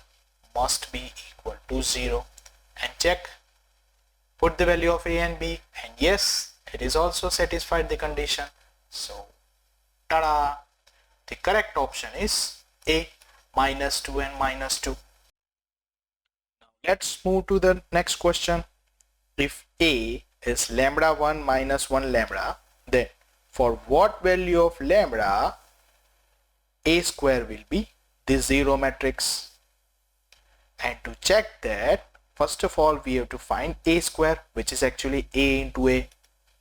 must be equal to 0, and check, put the value of a and b, and yes, it is also satisfied the condition. So tada, the correct option is a, minus 2 and minus 2. Now let's move to the next question. If a is lambda 1 minus 1 lambda, then for what value of lambda a square will be the 0 matrix? And to check that, first of all we have to find a square, which is actually a into a.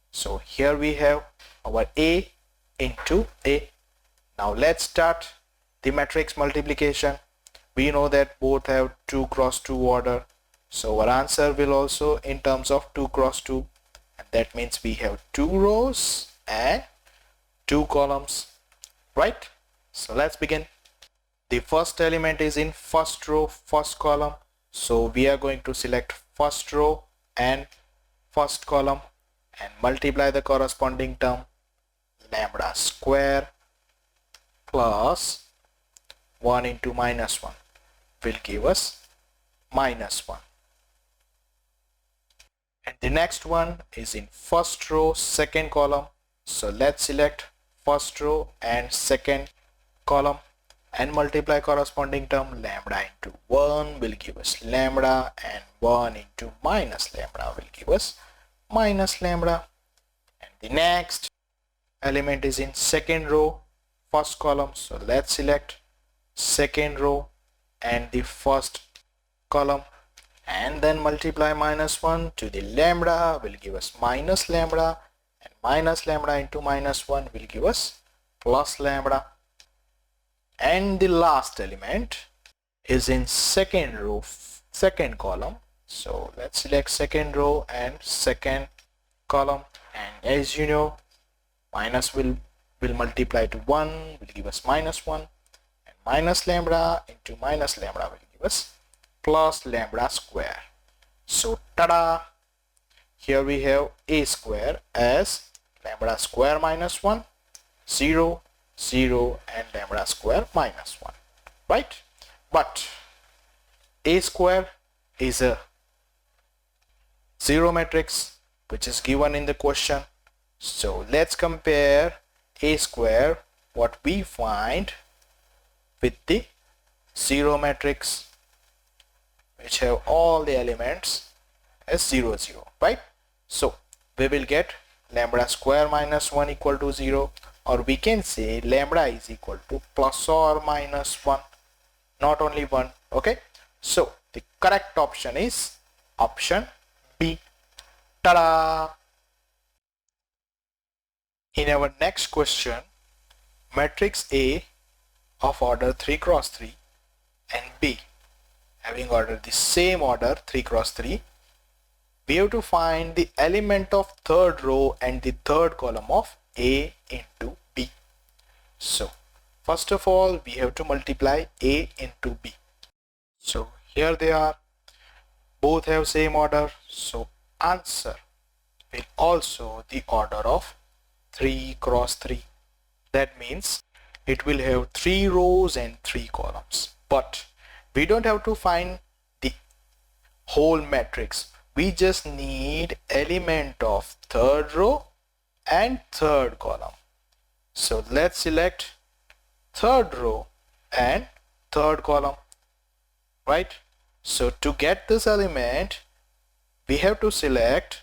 So here we have our a into a. Now let's start the matrix multiplication. We know that both have 2 cross 2 order, so our answer will also in terms of 2 cross 2, and that means we have 2 rows and 2 columns, right? So let's begin. The first element is in first row, first column, so we are going to select first row and first column and multiply the corresponding term. Lambda square plus 1 into minus 1 will give us minus 1. And the next one is in first row, second column, so let's select first row and second column and multiply corresponding term. Lambda into 1 will give us lambda, and 1 into minus lambda will give us minus lambda. And the next element is in second row, first column, so let's select second row and the first column and then multiply minus 1 to the lambda will give us minus lambda, and minus lambda into minus 1 will give us plus lambda, and the last element is in second row, second column. So let's select second row and second column, and as you know, minus will multiply to 1, will give us -1, and minus lambda into minus lambda will give us plus lambda square. So tada, here we have a square as lambda square -1, 0, 0, and lambda square -1, right? But a square is a zero matrix which is given in the question. So let's compare a square, what we find, with the zero matrix which have all the elements as 0, 0, right? So we will get lambda square -1 equal to 0, or we can say lambda is equal to plus or minus 1, not only 1. Okay, so the correct option is option B. Ta-da! In our next question, matrix A of order 3 cross 3 and B having order the same order 3 cross 3, we have to find the element of third row and the third column of A into B. So first of all, we have to multiply A into B. So here they are, both have same order, so answer will also the order of 3 cross 3. That means it will have 3 rows and 3 columns. But we don't have to find the whole matrix. We just need element of third row and third column. So let's select third row and third column, right? So to get this element, we have to select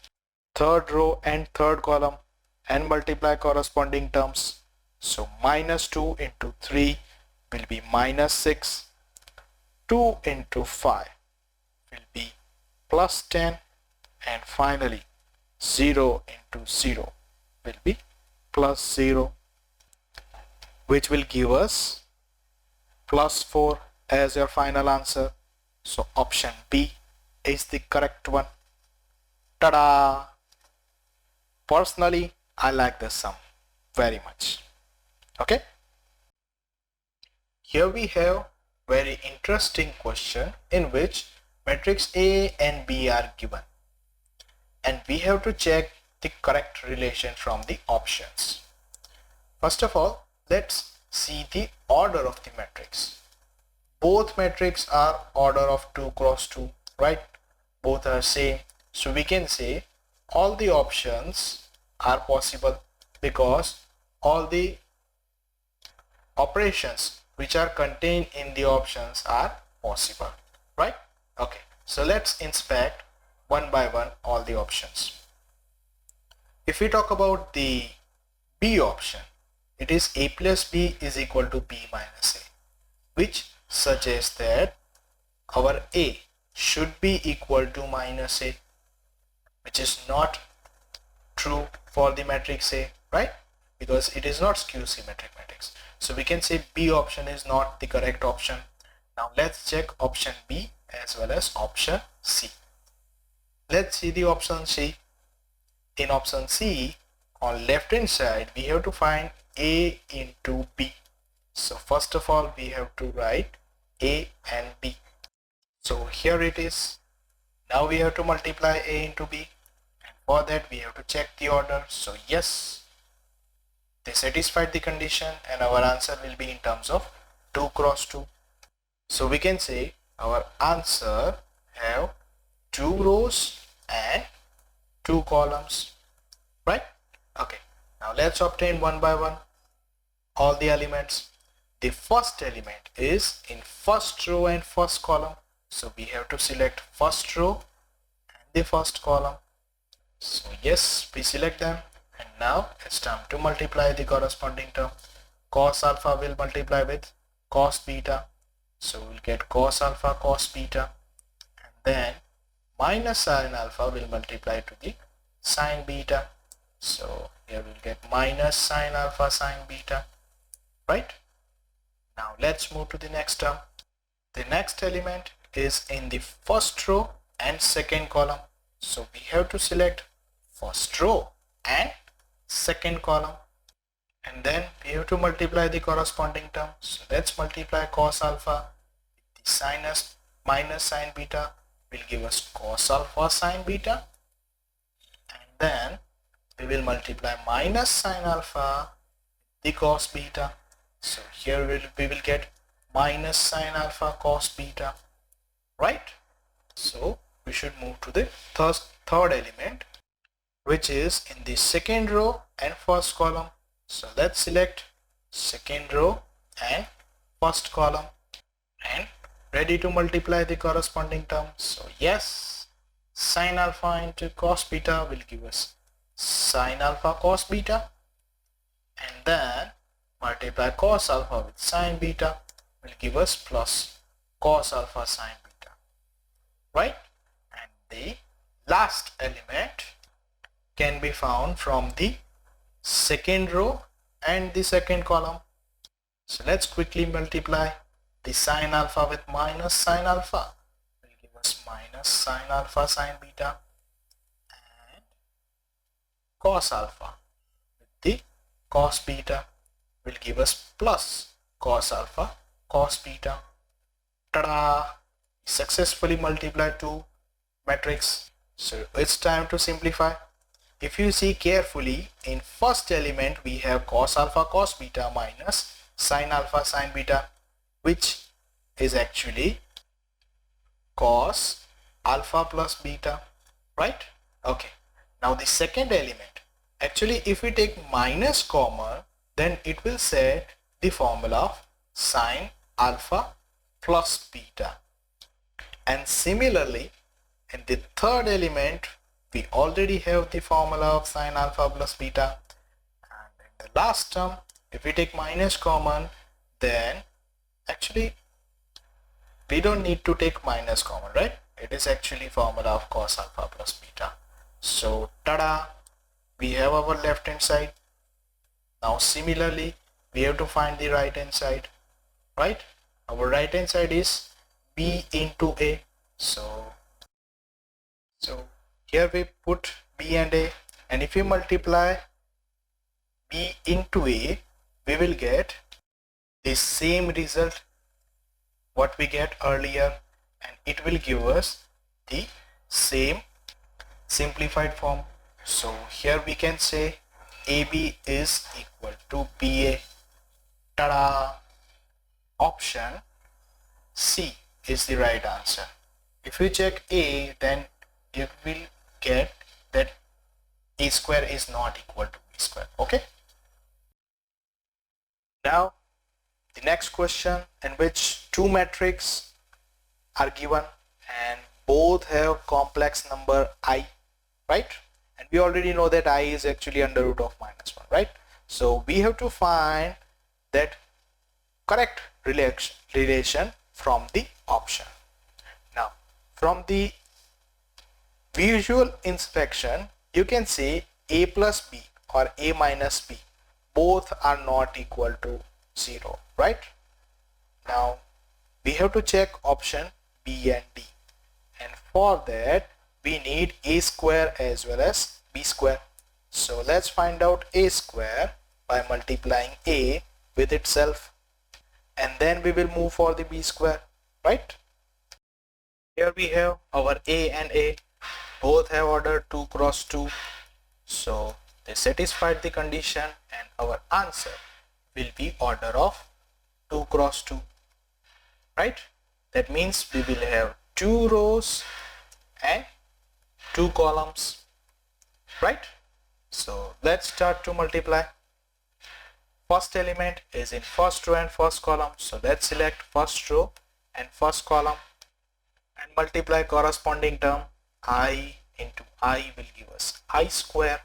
third row and third column and multiply corresponding terms. So -2 into 3 will be -6, 2 into 5 will be +10, and finally 0 into 0 will be +0, which will give us +4 as your final answer. So option B is the correct one. Ta-da! Personally, I like this sum very much. Okay, here we have very interesting question in which matrix A and B are given, and we have to check the correct relation from the options. First of all, let's see the order of the matrix. Both matrix are order of 2 cross 2, right? Both are same, so we can say all the options are possible because all the operations which are contained in the options are possible, right? Okay, so let's inspect one by one all the options. If we talk about the B option, it is A plus B is equal to B minus A, which suggests that our A should be equal to minus A, which is not true for the matrix A, right? Because it is not skew symmetric matrix. So we can say B option is not the correct option. Now let's check option B as well as option C. Let's see the option C. In option C, on left hand side, we have to find A into B. So first of all, we have to write A and B. So here it is. Now we have to multiply A into B, and for that we have to check the order. So yes, they satisfied the condition, and our answer will be in terms of 2 cross 2. So we can say our answer have 2 rows and 2 columns, right? Okay, now let's obtain one by one all the elements. The first element is in first row and first column, so we have to select first row and the first column. So yes, we select them, and now it's time to multiply the corresponding term. Cos alpha will multiply with cos beta, so we'll get cos alpha cos beta, and then minus sin alpha will multiply to the sin beta, so here we'll get minus sin alpha sin beta, right? Now let's move to the next term. The next element is in the first row and second column. So we have to select first row and second column, and then we have to multiply the corresponding term. So let's multiply cos alpha. The sinus minus sine beta will give us cos alpha sine beta, and then we will multiply minus sine alpha the cos beta. So here we will get minus sine alpha cos beta, right? So we should move to the third element, which is in the second row and first column. So let's select second row and first column and ready to multiply the corresponding term. So yes, sine alpha into cos beta will give us sine alpha cos beta, and then multiply cos alpha with sine beta will give us plus cos alpha sine beta, right? And the last element can be found from the second row and the second column. So let's quickly multiply the sine alpha with minus sine alpha will give us minus sine alpha sine beta, and cos alpha with the cos beta will give us plus cos alpha cos beta. Ta-da! Successfully multiplied two matrix. So it's time to simplify. If you see carefully, in first element we have cos alpha cos beta minus sine alpha sine beta, which is actually cos alpha plus beta, right? Okay. Now the second element, actually if we take minus common, then it will set the formula of sine alpha plus beta. And similarly, in the third element, we already have the formula of sine alpha plus beta. And in the last term, if we take minus common, then actually we don't need to take minus common, right? It is actually formula of cos alpha plus beta. So tada, we have our left hand side. Now similarly, we have to find the right hand side, right? Our right hand side is b into a. So here we put b and a, and if we multiply b into a, we will get the same result what we get earlier, and it will give us the same simplified form. So here we can say AB is equal to BA. Ta-da! Option C is the right answer. If you check A, then you will get that A square is not equal to B square. Okay. Now the next question, in which two matrices are given and both have complex number I, right? And we already know that I is actually under root of minus 1, right? So we have to find that correct relation from the option. Now from the visual inspection, you can say A plus B or A minus B, both are not equal to 0, right? Now we have to check option B and D, and for that we need A square as well as B square. So let's find out A square by multiplying A with itself, and then we will move for the B square, right? Here we have our A and A, both have order 2 cross 2, so they satisfied the condition, and our answer will be order of 2 cross 2, right? That means we will have 2 rows and 2 columns, right? So let's start to multiply. First element is in first row and first column, so let's select first row and first column and multiply corresponding term. I into I will give us I square,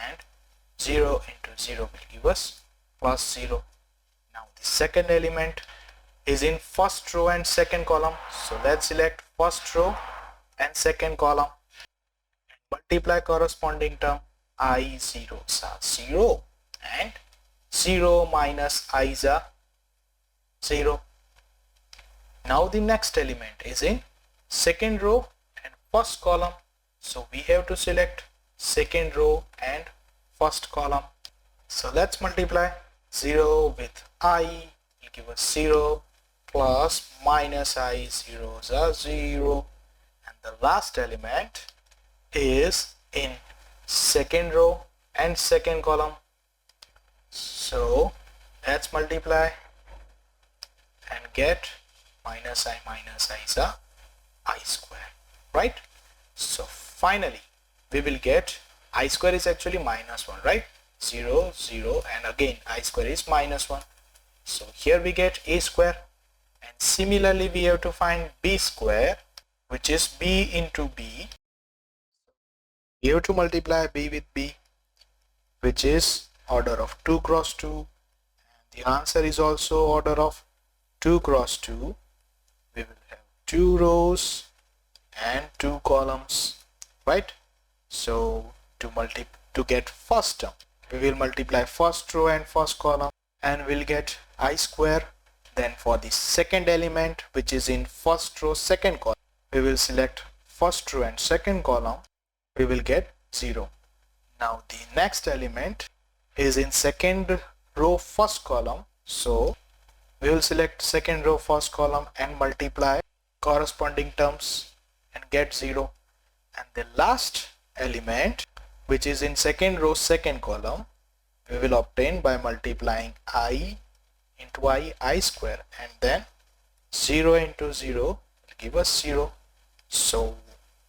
and 0 into 0 will give us plus 0. Now the second element is in first row and second column, so let's select first row and second column and multiply corresponding term. I zeros are 0 and 0 minus I is a 0. Now the next element is in second row and first column. So we have to select second row and first column. So let's multiply 0 with I will give us 0 plus minus I, 0 is a 0, and the last element is in second row and second column. So let's multiply and get minus I is a I square, right? So finally we will get I square is actually minus 1, right? 0, 0, and again I square is minus 1. So here we get A square, and similarly we have to find B square, which is B into B. We have to multiply B with B, which is order of 2 cross 2. The answer is also order of 2 cross 2. We will have 2 rows and 2 columns, right? So to get first term, we will multiply first row and first column and we'll get I square. Then for the second element, which is in first row second column, we will select first row and second column, we will get 0. Now the next element is in second row first column, so we will select second row first column and multiply corresponding terms and get 0. And the last element, which is in second row second column, we will obtain by multiplying I into I square, and then 0 into 0 will give us 0. So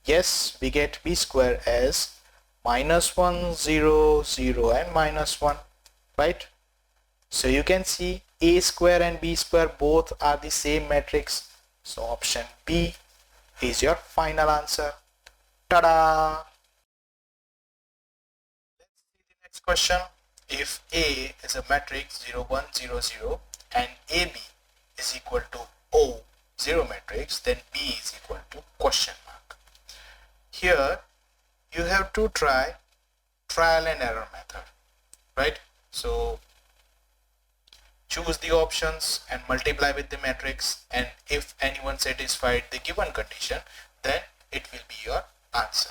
yes, we get B square as minus 1, 0, 0 and minus 1, right? So you can see A square and B square both are the same matrix. So option B is your final answer. Ta-da! Let's see the next question. If A is a matrix 0, 1, 0, 0 and AB is equal to O 0 matrix, then B is equal to question mark. Here you have to try trial and error method, right? So choose the options and multiply with the matrix, and if anyone satisfied the given condition, then it will be your answer.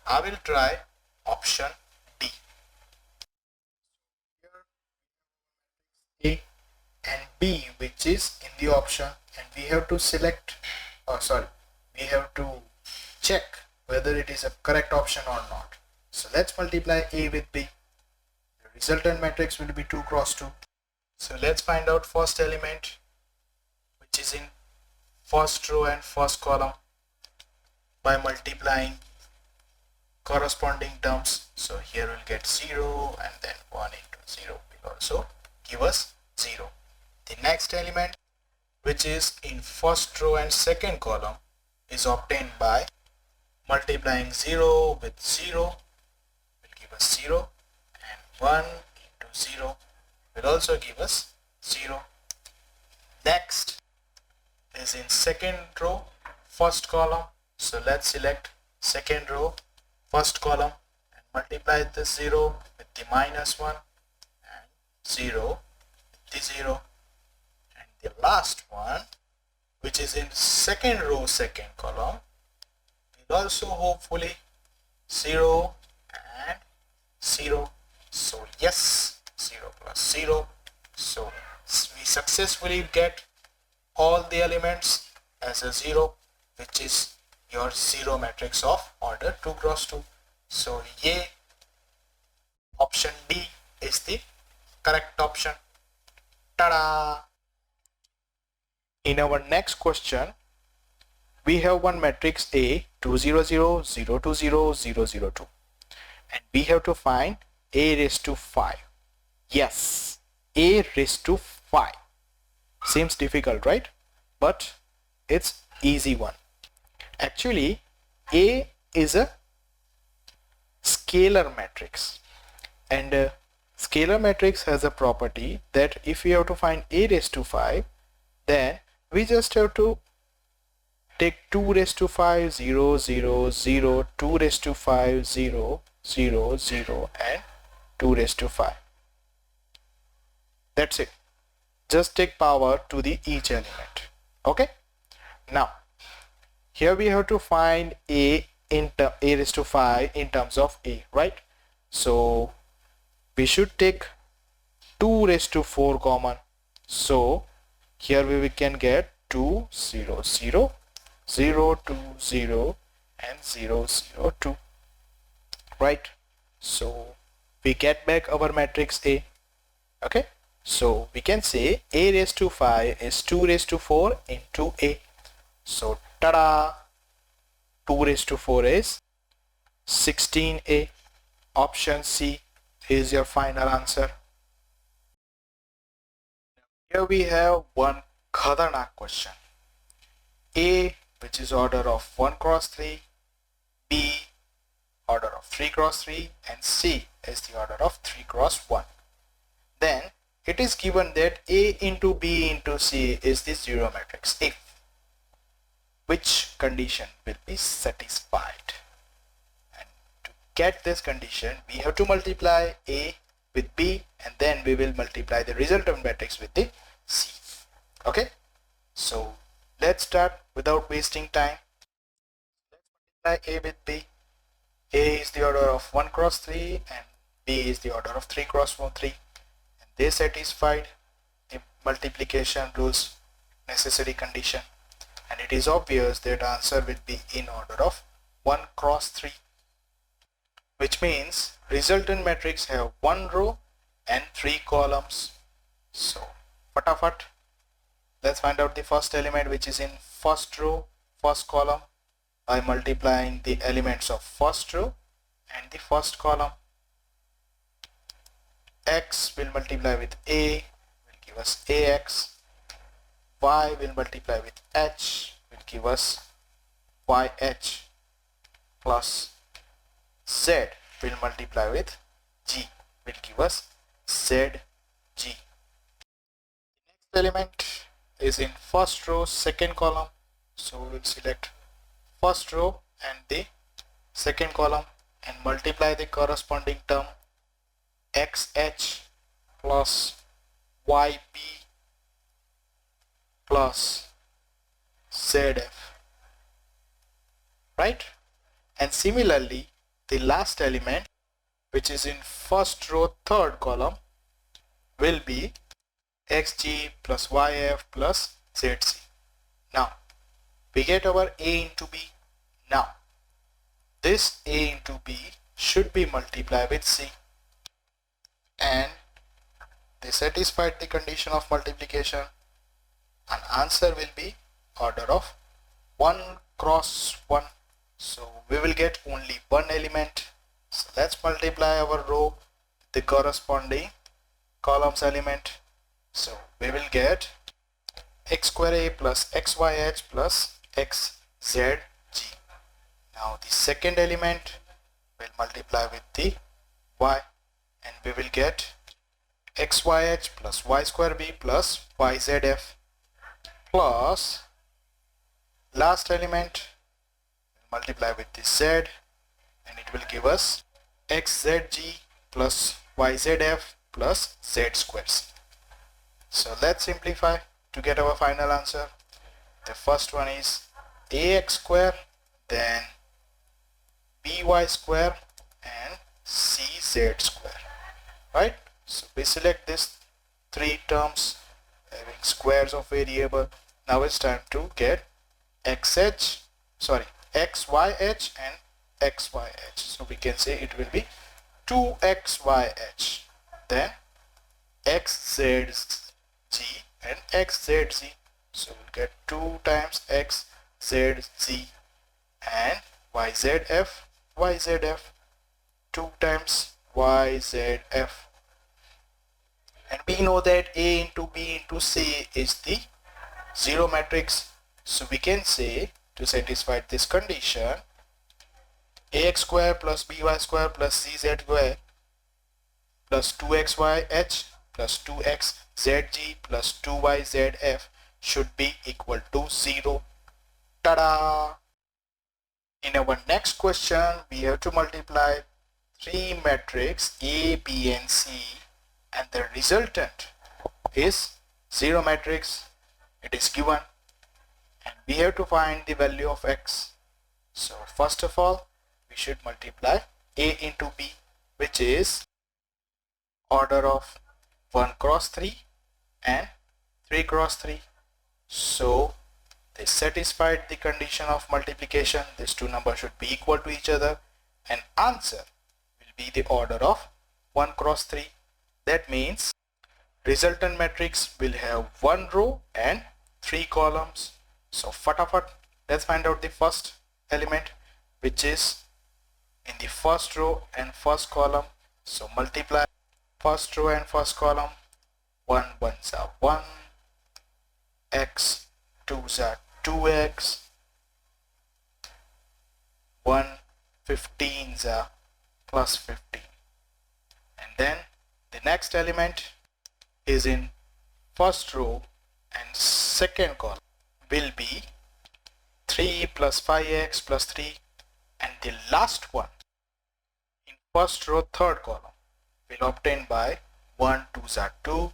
I will try option D. Here A and B, which is in the option, and we have to select, we have to check whether it is a correct option or not. So let's multiply A with B. The resultant matrix will be 2 cross 2. So let's find out first element, which is in first row and first column, by multiplying corresponding terms. So here we'll get 0, and then 1 into 0 will also give us 0. The next element, which is in first row and second column, is obtained by multiplying 0 with 0 will give us 0, and 1 into 0 will also give us 0. Next is in second row first column, so let's select second row first column and multiply the 0 with the minus 1 and 0 with the 0. And the last one, which is in second row second column, will also hopefully 0 and 0. So yes, 0 plus 0. So we successfully get all the elements as a 0, which is your 0 matrix of order 2 cross 2. So A, option D is the correct option. Ta-da! In our next question, we have one matrix A 2 0 0 0 2 0 0 0 2, and we have to find A raised to 5. Yes, A raised to 5 seems difficult, right? But it's easy one. Actually, A is a scalar matrix, and scalar matrix has a property that if we have to find A raised to 5, then we just have to take 2 raised to 5 0 0 0, 2 raised to 5 0 0 0, and 2 raised to 5. That's it. Just take power to the each element. Okay. Now here we have to find a raised to 5 in terms of a, right? So we should take 2 raised to 4 common. So here we can get 2 0 0 0 2 0 and 0 0 2, right? So we get back our matrix A. Okay, so we can say a raised to 5 is 2 raised to 4 into a. So tada, 2 raised to 4 is 16a. Option C is your final answer. Here we have one khatarnak question. A, which is order of 1 cross 3, B, order of 3 cross 3, and C is the order of 3 cross 1. Then it is given that A into B into C is the zero matrix. If which condition will be satisfied? And to get this condition, we have to multiply A with B, and then we will multiply the resultant matrix with the C. Okay, so let's start without wasting time. Let's multiply A with B. A is the order of 1 cross 3 and B is the order of 3 cross 1 3. And they satisfied the multiplication rules necessary condition. And it is obvious that answer will be in order of 1 cross 3. Which means resultant matrix have 1 row and 3 columns. So fatafat, let's find out the first element which is in first row, first column, by multiplying the elements of first row and the first column. X will multiply with A, will give us AX. Y will multiply with H, will give us YH, plus Z will multiply with G, will give us ZG. The next element is in first row, second column. So we will select first row and the second column and multiply the corresponding term. XH plus YB plus ZF, right? And similarly, the last element which is in first row, third column, will be XG plus YF plus ZC. Now we get our A into B. Now this A into B should be multiplied with C, and they satisfied the condition of multiplication, and answer will be order of 1 cross 1. So we will get only one element. So let's multiply our row with the corresponding columns element. So we will get x square A plus xyh plus xzg. Now the second element will multiply with the y, and we will get xyh plus y square b plus yzf, plus last element will multiply with the z, and it will give us xzg plus yzf plus z squares. So let's simplify to get our final answer. The first one is ax square, then by square and cz square, right? So we select these three terms having squares of variable. Now it's time to get xyh and xyh. So we can say it will be 2xyh, then xzg and xzg. So we'll get 2 times xzg and yzf 2 times yzf. And we know that A into B into C is the zero matrix. So we can say, to satisfy this condition, ax square plus by square plus cz square plus 2xyh plus 2xzg plus 2yzf should be equal to 0. Ta-da! In our next question, we have to multiply 3 matrix A, B and C, and the resultant is 0 matrix. It is given and we have to find the value of x. So first of all we should multiply A into B, which is order of 1 cross 3 and 3 cross 3. So they satisfied the condition of multiplication. These two numbers should be equal to each other and answer will be the order of 1 cross 3. That means resultant matrix will have 1 row and 3 columns. So fatafat, let's find out the first element, which is in the first row and first column. So multiply first row and first column. 1 ones are 1, x 2s are 2x, 1 15s are plus 15. And then the next element is in first row and second column will be 3 plus 5x plus 3, and the last one in first row third column will obtain by 1 2s are 2,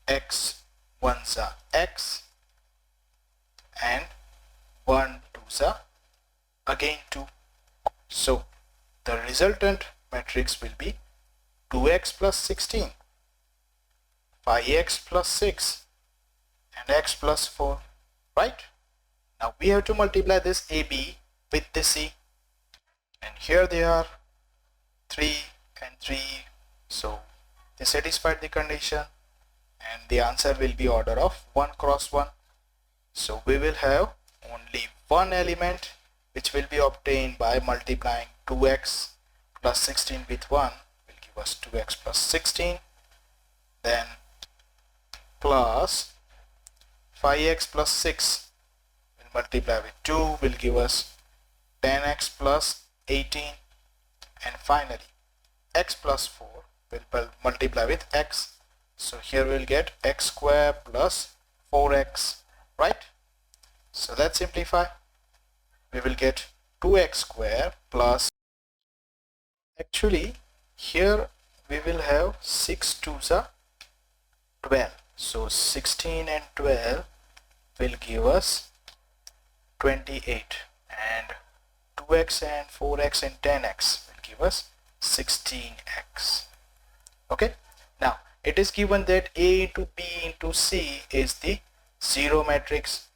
x 1s are x, and 1 2s are again 2. So the resultant matrix will be 2x plus 16, 5x plus 6, and x plus 4, right? Now we have to multiply this AB with the C, and here they are 3 and 3, so they satisfied the condition and the answer will be order of 1 cross 1. So we will have only one element which will be obtained by multiplying 2x plus 16 with 1 will give us 2x plus 16, then plus 5x plus 6 will multiply with 2 will give us 10x plus 18, and finally x plus 4 will multiply with x. So here we'll get x square plus 4x, right? So let's simplify. We will get 2x square plus, actually here we will have 6 2s are 12. So 16 and 12 will give us 28, and 2x and 4x and 10x will give us 16x. Okay, now it is given that A into B into C is the 0 matrix.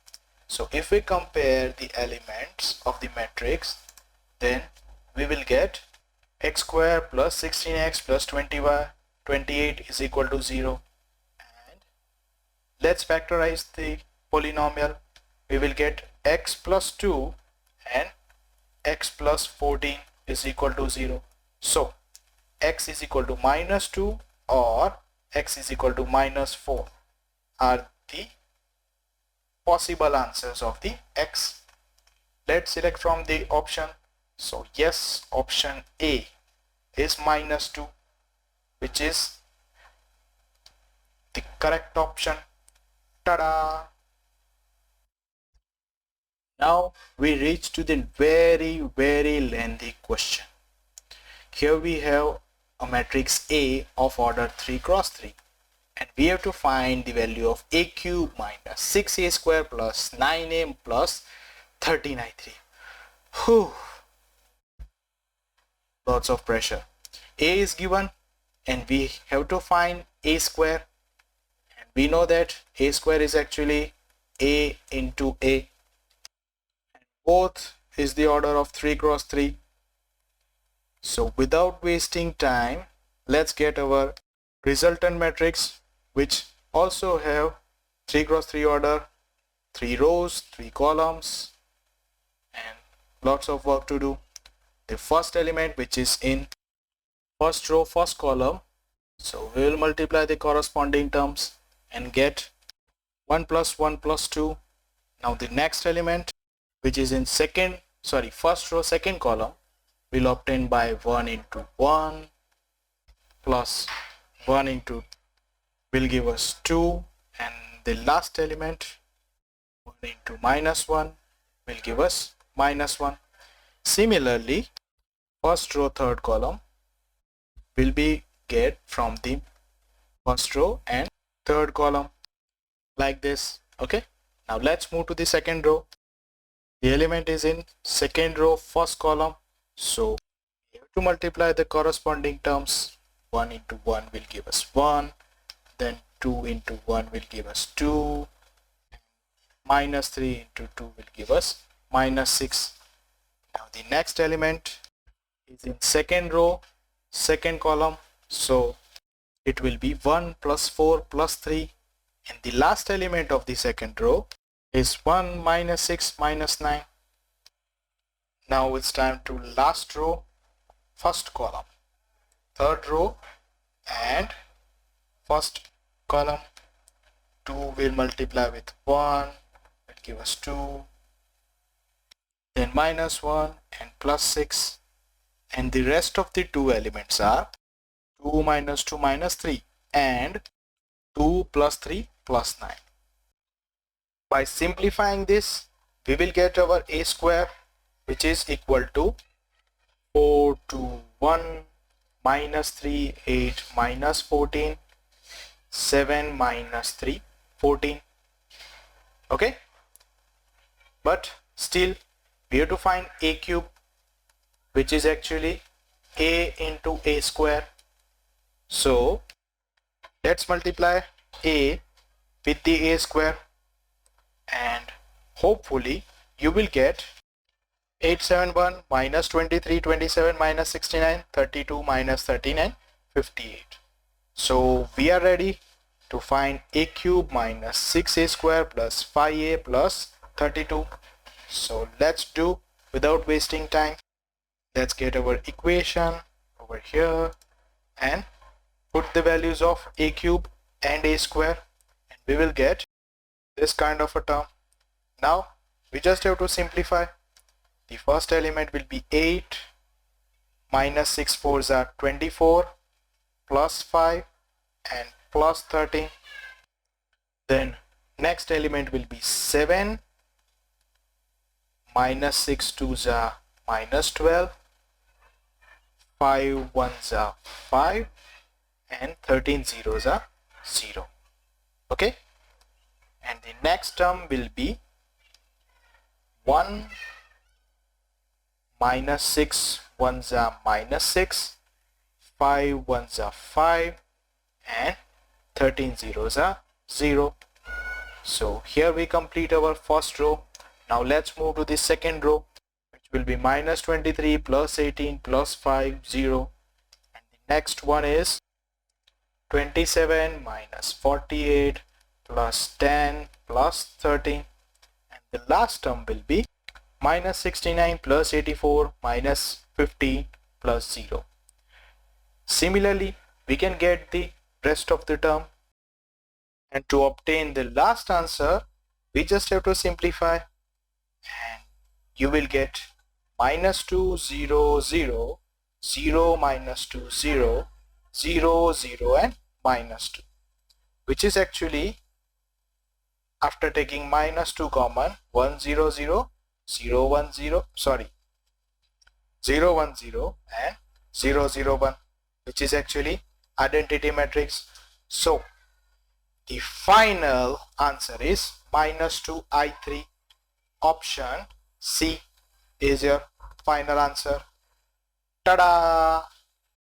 So if we compare the elements of the matrix, then we will get x square plus 16x plus 28 is equal to 0. And let's factorize the polynomial. We will get x plus 2 and x plus 14 is equal to 0. So x is equal to minus 2 or x is equal to minus 4 are the possible answers of the x. Let's select from the option. So yes, option A is minus 2, which is the correct option. Ta-da! Now we reach to the very lengthy question. Here we have a matrix A of order 3 cross 3, and we have to find the value of a cube minus 6a square plus 9a plus 13i3. Whew. Lots of pressure. A is given and we have to find a square, and we know that a square is actually a into a, and both is the order of 3 cross 3. So without wasting time, let's get our resultant matrix, which also have 3 cross 3 order, 3 rows, 3 columns, and lots of work to do. The first element, which is in first row, first column, so we will multiply the corresponding terms and get 1 plus 1 plus 2. Now the next element, which is in first row, second column, will obtain by 1 into 1 plus 1 into will give us 2, and the last element 1 into minus 1 will give us minus 1. Similarly, first row third column will be get from the first row and third column like this. Okay, now let's move to the second row. The element is in second row first column, so we have to multiply the corresponding terms. 1 into 1 will give us 1, then 2 into 1 will give us 2, minus 3 into 2 will give us minus 6. Now the next element is in second row second column, so it will be 1 plus 4 plus 3, and the last element of the second row is 1 minus 6 minus 9. Now it's time to last row first column, third row and first column. 2 will multiply with 1, will give us 2, then minus 1 and plus 6, and the rest of the two elements are 2 minus 2 minus 3 and 2 plus 3 plus 9. By simplifying this, we will get our a square, which is equal to 4 2 1 minus 3 8 minus 14 7 minus 3 14. Okay, but still we have to find a cube, which is actually a into a square. So let's multiply a with the a square, and hopefully you will get 871 minus 23 27 minus 69 32 minus 39 58. So we are ready to find a cube minus 6a square plus 5a plus 32. So let's do without wasting time. Let's get our equation over here and put the values of a cube and a square, and we will get this kind of a term. Now we just have to simplify. The first element will be 8 minus 6 fours are 24 plus 5 and plus 13. Then next element will be 7 minus 6 twos are minus 12, 5 ones are 5 and 13 zeros are 0. Okay, and the next term will be 1 minus 6 ones are minus 6, 5 ones are 5 and 13 zeros are 0. So here we complete our first row. Now let's move to the second row, which will be minus 23 plus 18 plus 5 0, and the next one is 27 minus 48 plus 10 plus 13, and the last term will be minus 69 plus 84 minus 50 plus 0. Similarly, we can get the rest of the term, and to obtain the last answer we just have to simplify, and you will get minus 2 0 0 0 minus 2 0 0 0 and minus 2, which is actually, after taking minus 2 common, 1 0 0 0 1 0, sorry, 0 1 0 and 0 0 1, which is actually identity matrix. So the final answer is minus 2 I3. Option C is your final answer. Ta-da!